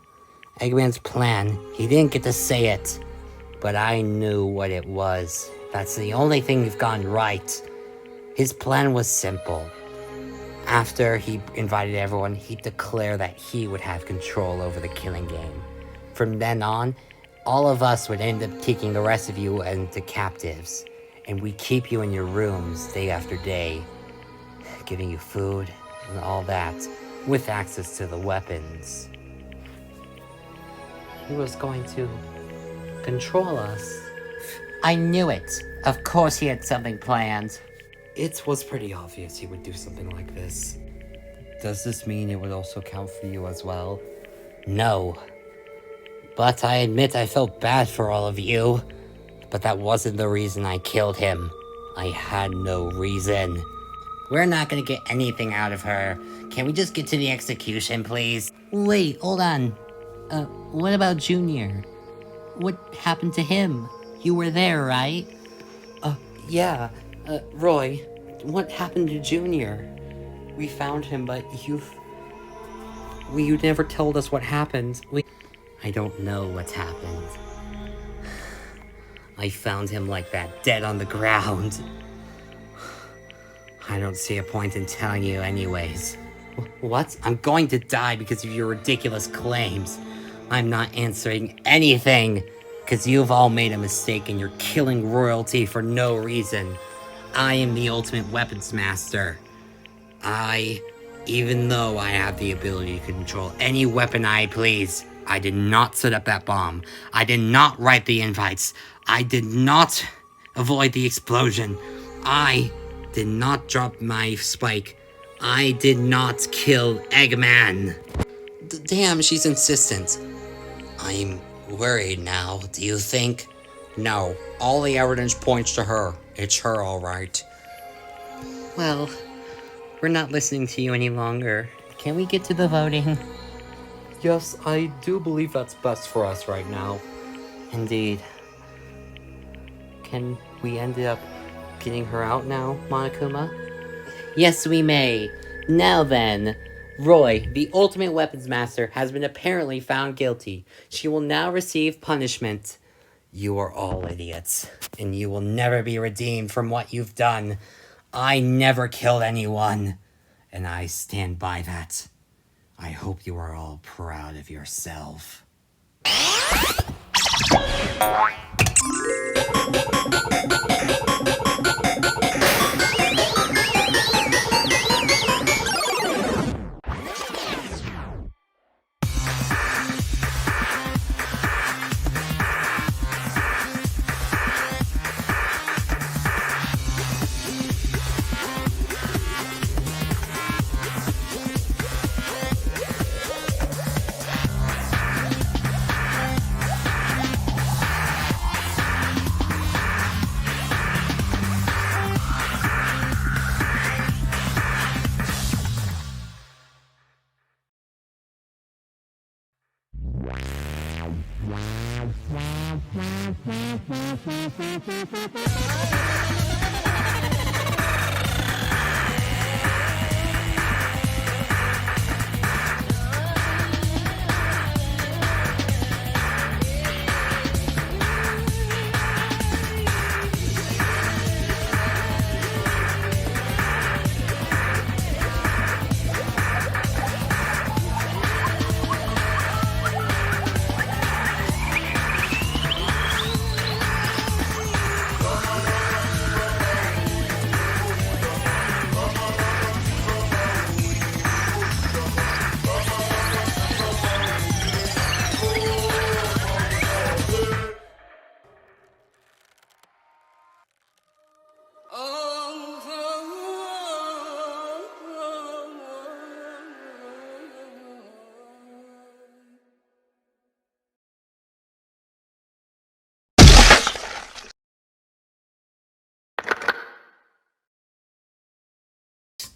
Eggman's plan. He didn't get to say it. But I knew what it was. That's the only thing you've gotten right. His plan was simple. After he invited everyone, he'd declare that he would have control over the killing game. From then on, all of us would end up taking the rest of you into captives. And we'd keep you in your rooms day after day, giving you food and all that, with access to the weapons. He was going to control us. I knew it. Of course he had something planned. It was pretty obvious he would do something like this. Does this mean it would also count for you as well? No. But I admit I felt bad for all of you. But that wasn't the reason I killed him. I had no reason. We're not gonna get anything out of her. Can we just get to the execution, please? Wait, hold on. What about Junior? What happened to him? You were there, right? Yeah. Roy, what happened to Junior? We found him, but you never told us what happened. I don't know what's happened. I found him like that, dead on the ground. I don't see a point in telling you anyways. What? I'm going to die because of your ridiculous claims. I'm not answering anything, because you've all made a mistake and you're killing royalty for no reason. I am the ultimate weapons master. Even though I have the ability to control any weapon I please, I did not set up that bomb. I did not write the invites. I did not avoid the explosion. I did not drop my spike. I did not kill Eggman. Damn, she's insistent. I'm worried now, do you think? No, all the evidence points to her. It's her, all right. Well, we're not listening to you any longer. Can we get to the voting? Yes, I do believe that's best for us right now. Indeed. Can we end up getting her out now, Monokuma? Yes, we may. Now then, Roy, the ultimate weapons master, has been apparently found guilty. She will now receive punishment. You are all idiots, and you will never be redeemed from what you've done. I never killed anyone, and I stand by that. I hope you are all proud of yourself.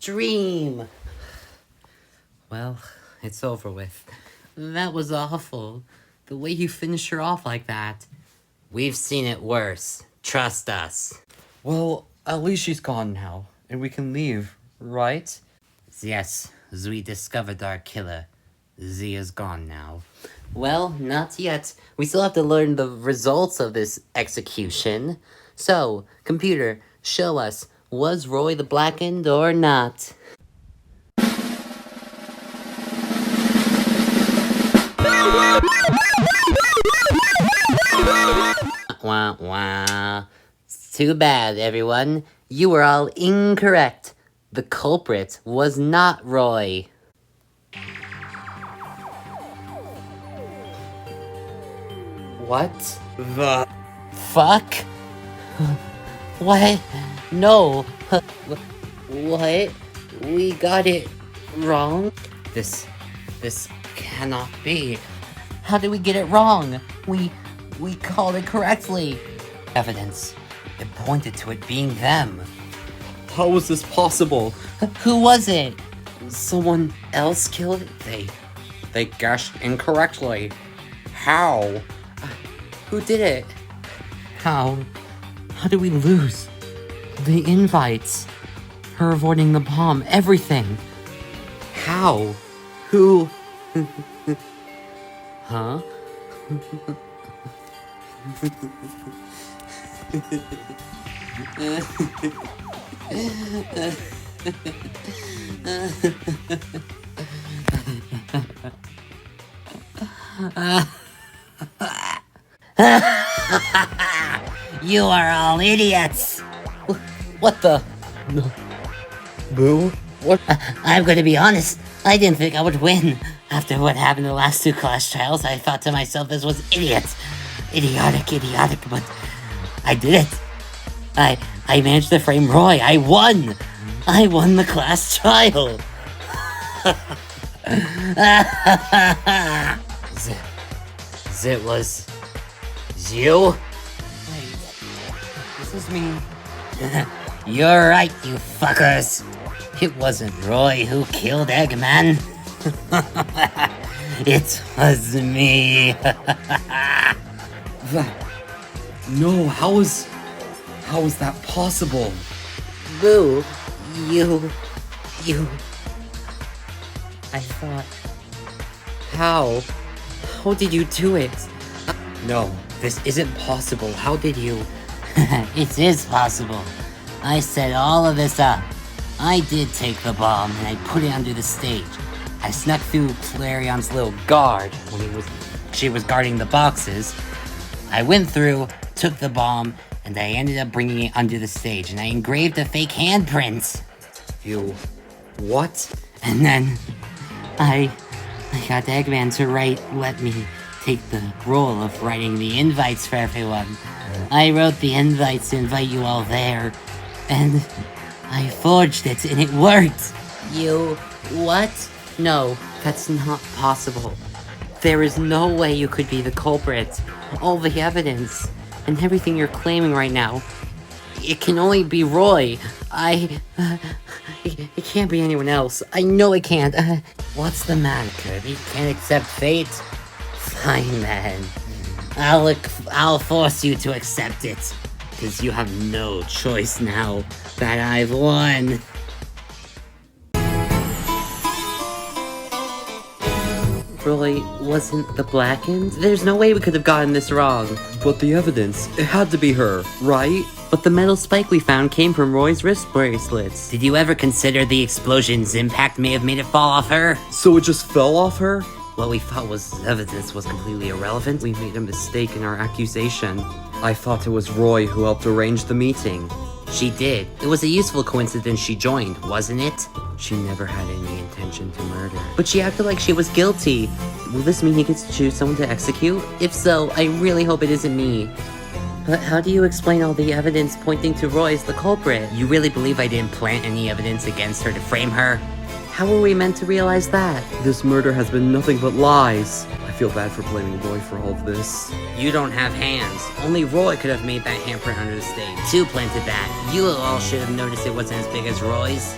Dream! Well, it's over with. That was awful. The way you finished her off like that. We've seen it worse. Trust us. Well, at least she's gone now, and we can leave, right? Yes, we discovered our killer. Z is gone now. Well, not yet. We still have to learn the results of this execution. So, computer, show us, was Roy the Blackened or not? Wah wah. Too bad, everyone. You were all incorrect. The culprit was not Roy. What? The... Fuck? What? No. What? We got it wrong? This cannot be. How did we get it wrong? We called it correctly. Evidence. It pointed to it being them. How was this possible? Who was it? Someone Else killed it? they guessed incorrectly. How? Who did it? How? How did we lose? The invites. Her avoiding the bomb. Everything. How? Who? Huh? You are all idiots! What the? Boo? What? I'm gonna be honest, I didn't think I would win. After what happened in the last two class trials, I thought to myself this was idiotic, but I did it. I managed to frame Roy. I won! I won the class trial! It was you? Wait, this is me. You're right, you fuckers. It wasn't Roy who killed Eggman. It was me. No, how How is that possible? Boo, you... I thought... How? How did you do it? No, this isn't possible. How did you? It is possible. I set all of this up. I did take the bomb and I put it under the stage. I snuck through Clarion's little guard when she was guarding the boxes. I went through, took the bomb, and I ended up bringing it under the stage, and I engraved the fake handprints. You... What? And then I got Eggman to let me take the role of writing the invites for everyone. I wrote the invites to invite you all there, and I forged it, and it worked. You... what? No, that's not possible. There is no way you could be the culprit. All the evidence and everything you're claiming right now, it can only be Roy. It can't be anyone else. I know it can't. What's the matter, Kirby? Can't accept fate? Fine then. I'll force you to accept it, because you have no choice now that I've won. Roy wasn't the Blackened? There's no way we could have gotten this wrong. But the evidence, it had to be her, right? But the metal spike we found came from Roy's wrist bracelets. Did you ever consider the explosion's impact may have made it fall off her? So it just fell off her? What we thought was evidence was completely irrelevant. We made a mistake in our accusation. I thought it was Roy who helped arrange the meeting. She did. It was a useful coincidence she joined, wasn't it? She never had any intention to murder. But she acted like she was guilty. Will this mean he gets to choose someone to execute? If so, I really hope it isn't me. But how do you explain all the evidence pointing to Roy as the culprit? You really believe I didn't plant any evidence against her to frame her? How were we meant to realize that? This murder has been nothing but lies. I feel bad for blaming Roy for all of this. You don't have hands. Only Roy could have made that handprint under the stage. Two planted that. You all should have noticed it wasn't as big as Roy's.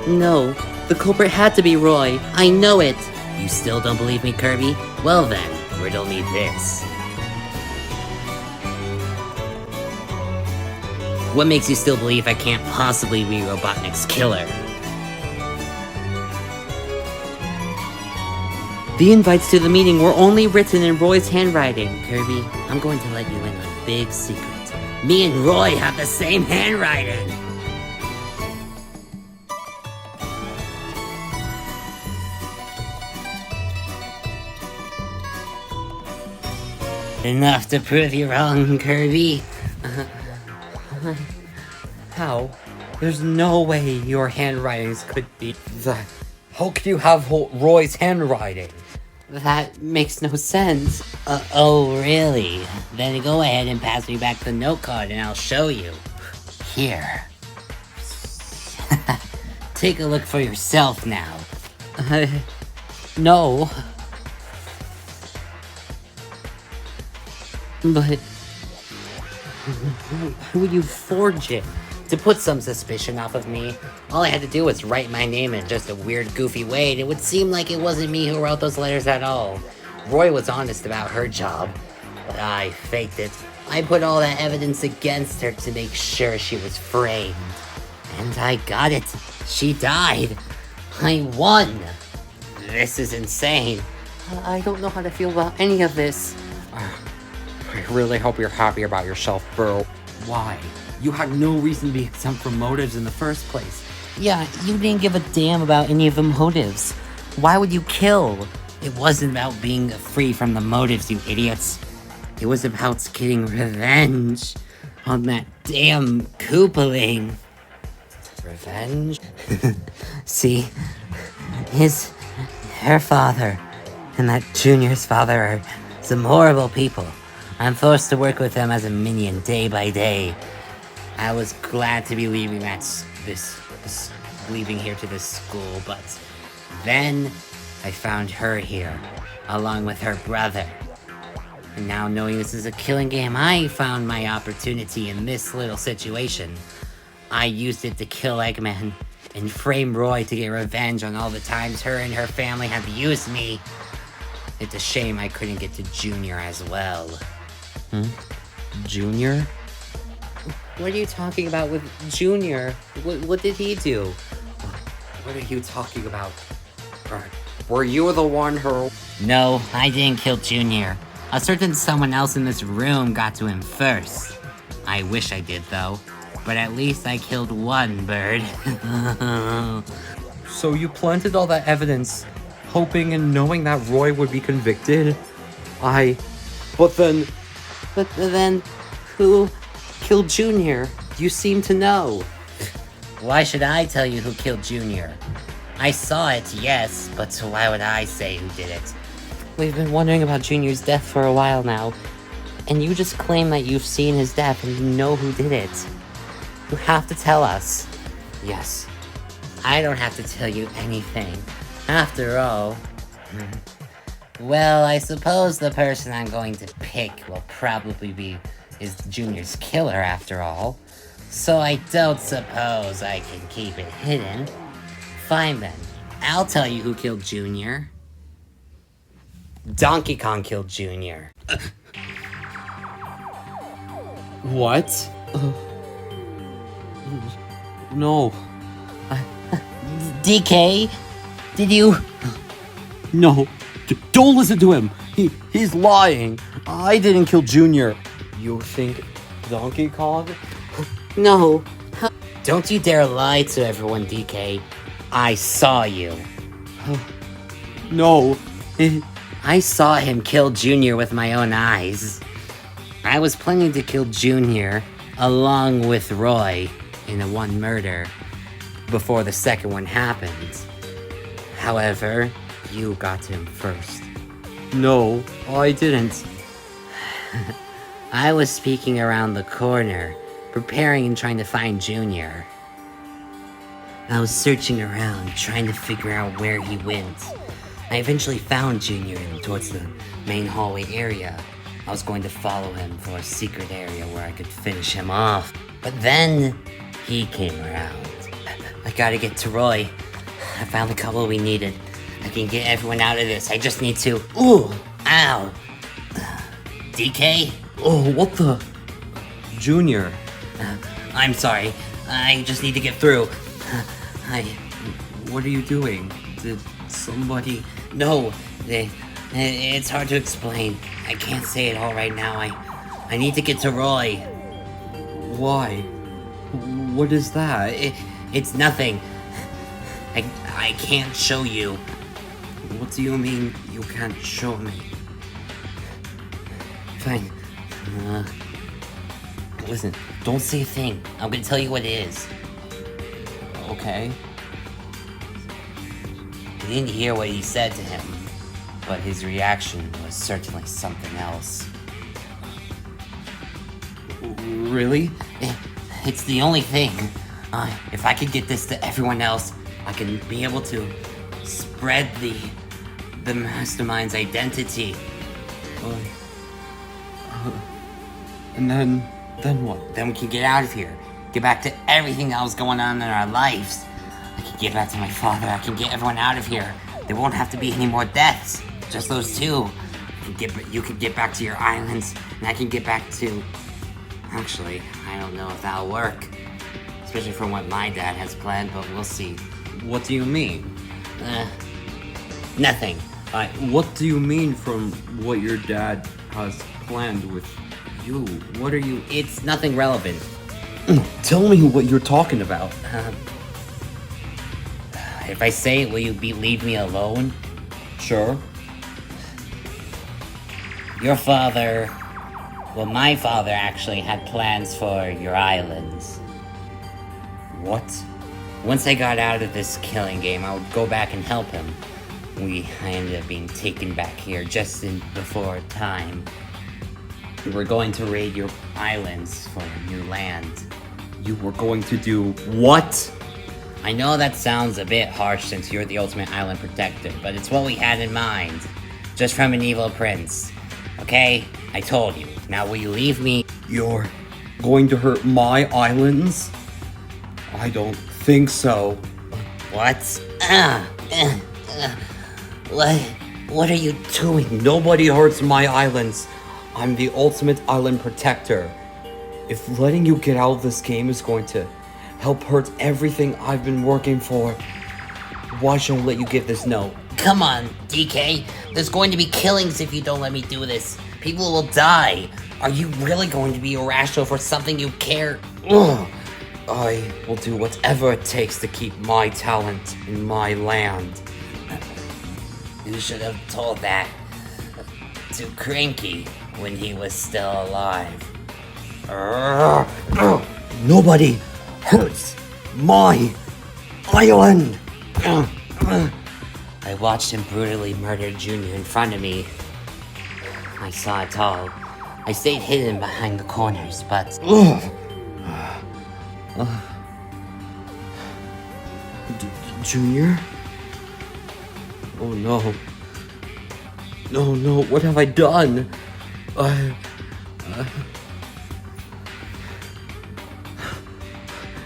No, the culprit had to be Roy. I know it. You still don't believe me, Kirby? Well then, riddle me this. What makes you still believe I can't possibly be Robotnik's killer? The invites to the meeting were only written in Roy's handwriting. Kirby, I'm going to let you in on a big secret. Me and Roy have the same handwriting! Enough to prove you wrong, Kirby. How? There's no way your handwritings could be that. How could you have Roy's handwriting? That makes no sense. Oh, really? Then go ahead and pass me back the note card and I'll show you. Here. Take a look for yourself now. No. But why would you forge it? To put some suspicion off of me, all I had to do was write my name in just a weird, goofy way, and it would seem like it wasn't me who wrote those letters at all. Roy was honest about her job, but I faked it. I put all that evidence against her to make sure she was framed. And I got it. She died. I won. This is insane. I don't know how to feel about any of this. I really hope you're happy about yourself, bro. Why? You had no reason to be exempt from motives in the first place. Yeah, you didn't give a damn about any of the motives. Why would you kill? It wasn't about being free from the motives, you idiots. It was about getting revenge on that damn Koopaling. Revenge? See, her father and that Junior's father are some horrible people. I'm forced to work with them as a minion day by day. I was glad to be leaving leaving here to this school, but then I found her here, along with her brother. And now knowing this is a killing game, I found my opportunity in this little situation. I used it to kill Eggman and frame Roy to get revenge on all the times her and her family have used me. It's a shame I couldn't get to Junior as well. Junior? What are you talking about with Junior? What did he do? What are you talking about? Were you the one who... No, I didn't kill Junior. A certain someone else in this room got to him first. I wish I did, though. But at least I killed one bird. So you planted all that evidence, hoping and knowing that Roy would be convicted? But then, who killed Junior? You seem to know. Why should I tell you who killed Junior? I saw it, yes, but why would I say who did it? We've been wondering about Junior's death for a while now, and you just claim that you've seen his death and you know who did it. You have to tell us. Yes. I don't have to tell you anything. After all... Well, I suppose the person I'm going to pick will probably be Junior's killer after all. So I don't suppose I can keep it hidden. Fine then. I'll tell you who killed Junior. Donkey Kong killed Junior. What? No. DK? Did you... No. Don't listen to him. He's lying. I didn't kill Junior. You think Donkey Kong? No. Don't you dare lie to everyone, DK. I saw you. No. I saw him kill Junior with my own eyes. I was planning to kill Junior along with Roy in a one murder before the second one happened. However, you got him first. No, I didn't. I was peeking around the corner, preparing and trying to find Junior. I was searching around, trying to figure out where he went. I eventually found Junior towards the main hallway area. I was going to follow him for a secret area where I could finish him off. But then, he came around. I gotta get to Roy. I found the couple we needed. I can get everyone out of this. I just need to... Ooh! Ow! DK? Oh, what the? Junior. I'm sorry. I just need to get through. What are you doing? Did somebody... No, it's hard to explain. I can't say it all right now. I need to get to Roy. Why? What is that? It's nothing. I can't show you. What do you mean you can't show me? Fine. Listen, don't say a thing. I'm gonna tell you what it is. Okay. You didn't hear what he said to him, but his reaction was certainly something else. Really? It's the only thing. If I could get this to everyone else, I can be able to spread the mastermind's identity. And then what? Then we can get out of here. Get back to everything that was going on in our lives. I can get back to my father. I can get everyone out of here. There won't have to be any more deaths. Just those two. You could get back to your islands, and I can get back to... Actually, I don't know if that'll work. Especially from what my dad has planned, but we'll see. What do you mean? Nothing. What do you mean from what your dad has planned with you? What are you... It's nothing relevant. Tell me what you're talking about. If I say it, will you leave me alone? Sure. Your father... Well, my father actually had plans for your islands. What? Once I got out of this killing game, I would go back and help him. I ended up being taken back here just before time. We were going to raid your islands for your new land. You were going to do what? I know that sounds a bit harsh since you're the ultimate island protector, but it's what we had in mind. Just from an evil prince. Okay? I told you. Now will you leave me? You're going to hurt my islands? I don't think so. What? What are you doing? Nobody hurts my islands. I'm the ultimate island protector. If letting you get out of this game is going to help hurt everything I've been working for, why shouldn't I let you get this note? Come on, DK. There's going to be killings if you don't let me do this. People will die. Are you really going to be irrational for something you care? Ugh. I will do whatever it takes to keep my talent in my land. You should have told that to Cranky when he was still alive. Nobody hurts my island. I watched him brutally murder Junior in front of me. I saw it all. I stayed hidden behind the corners, but Junior? Oh no. No, what have I done? It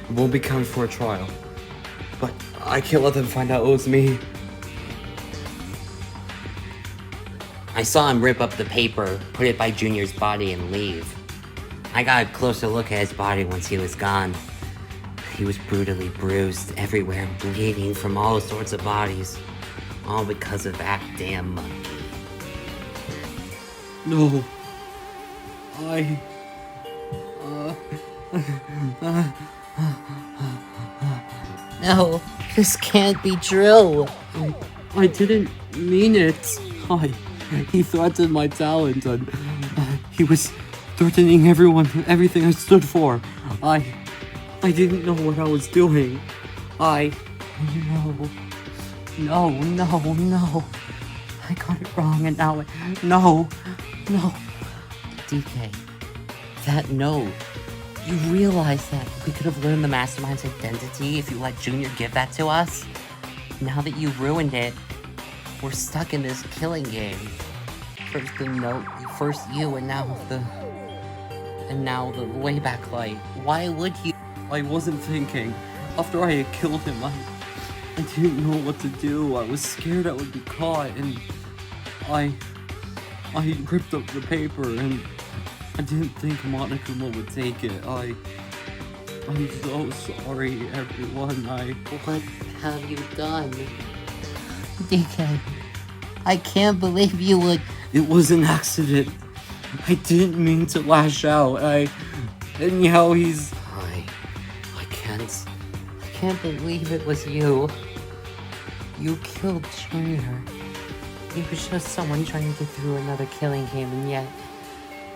won't be counted for a trial. But I can't let them find out it was me. I saw him rip up the paper, put it by Junior's body, and leave. I got a closer look at his body once he was gone. He was brutally bruised everywhere, bleeding from all sorts of bodies. All because of that damn monkey. No. No, this can't be true. I didn't mean it. He threatened my talent and he was threatening everything I stood for. I didn't know what I was doing. No. I got it wrong and now no. DK, that note. You realize that we could have learned the mastermind's identity if you let Junior give that to us? Now that you ruined it, we're stuck in this killing game. First the note, first you, and now the wayback light. Why would you? I wasn't thinking. After I had killed him, I didn't know what to do. I was scared I would be caught, and I ripped up the paper, and I didn't think Monokuma would take it. I'm so sorry, everyone. What have you done? DK, I can't believe you would. It was an accident. I didn't mean to lash out. And now he's... I can't believe it was you. You killed Junior. He was just someone trying to get through another killing game, and yet...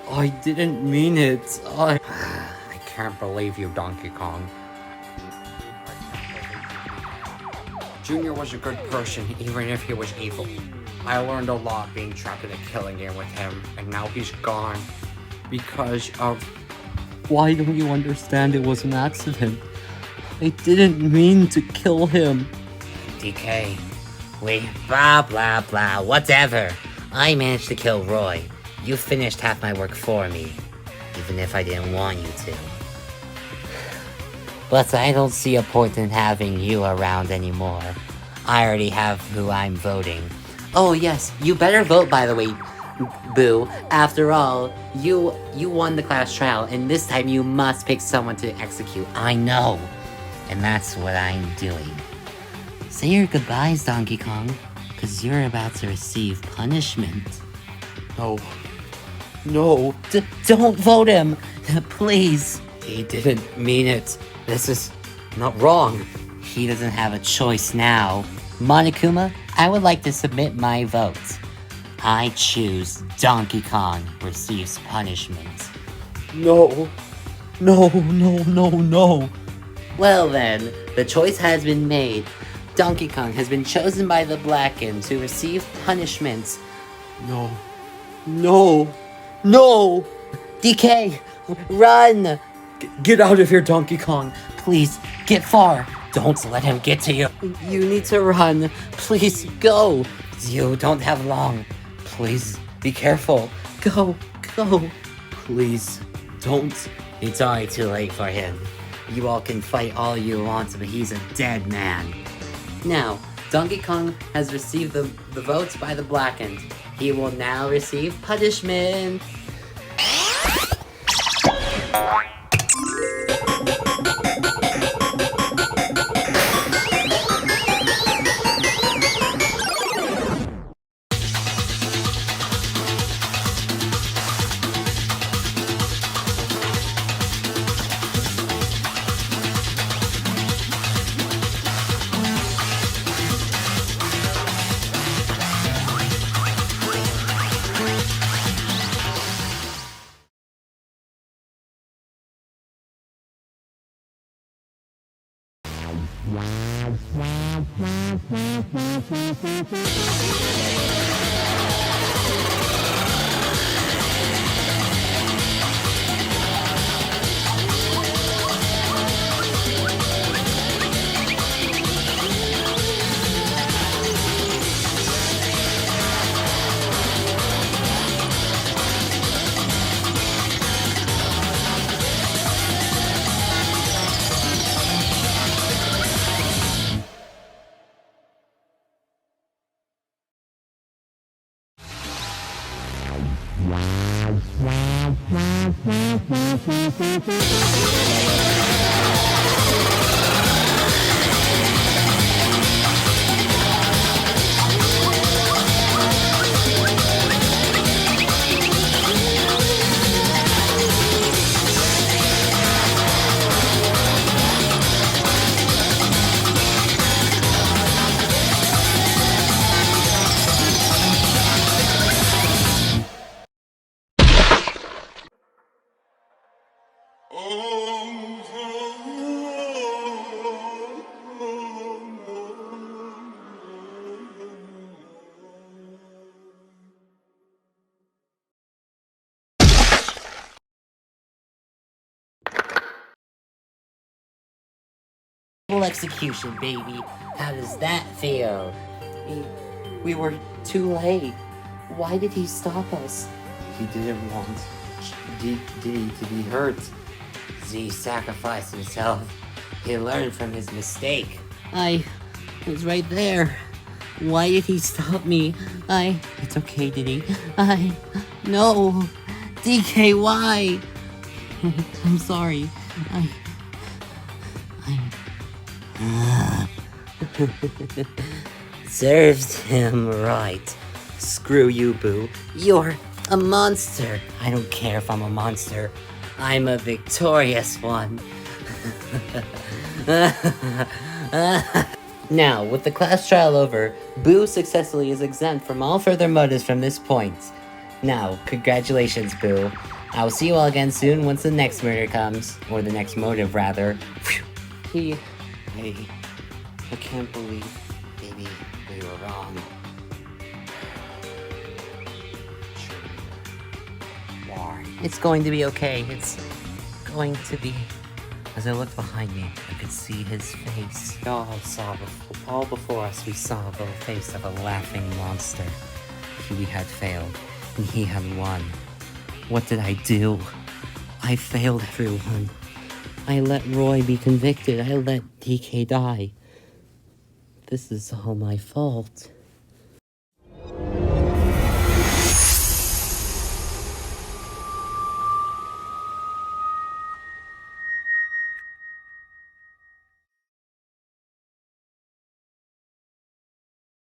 I didn't mean it. I can't believe you, Donkey Kong. Junior was a good person, even if he was evil. I learned a lot being trapped in a killing game with him, and now he's gone. Because of... Why don't you understand it was an accident? I didn't mean to kill him. DK, blah blah blah, whatever. I managed to kill Roy. You finished half my work for me, even if I didn't want you to. But I don't see a point in having you around anymore. I already have who I'm voting. Oh yes, you better vote, by the way, Boo. After all, you won the class trial, and this time you must pick someone to execute. I know, and that's what I'm doing. Say your goodbyes, Donkey Kong, because you're about to receive punishment. No. Don't vote him, please. He didn't mean it. This is not wrong. He doesn't have a choice now. Monokuma, I would like to submit my vote. I choose Donkey Kong receives punishment. No. Well then, the choice has been made. Donkey Kong has been chosen by the Blackened to receive punishment. No. DK, run! Get out of here, Donkey Kong. Please, get far. Don't let him get to you. You need to run. Please, go. You don't have long. Please, be careful. Go. Please, don't. It's already too late for him. You all can fight all you want, but he's a dead man. Now, Donkey Kong has received the votes by the Blackened. He will now receive punishment. Full execution, baby. How does that feel? We were too late. Why did he stop us? He didn't want Dee to be hurt. Z sacrificed himself. He learned from his mistake. I was right there. Why did he stop me? It's okay, Diddy. No. DK, why? I'm sorry. Served him right. Screw you, Boo. You're a monster. I don't care if I'm a monster. I'm a victorious one. Now, with the class trial over, Boo successfully is exempt from all further motives from this point. Now, congratulations, Boo. I will see you all again soon once the next murder comes. Or the next motive, rather. Hey, I can't believe, Baby, we were wrong. why? It's going to be okay. It's going to be... As I looked behind me, I could see his face. All before us, we saw the face of a laughing monster. We had failed, and he had won. What did I do? I failed everyone. I let Roy be convicted. I let DK die. This is all my fault.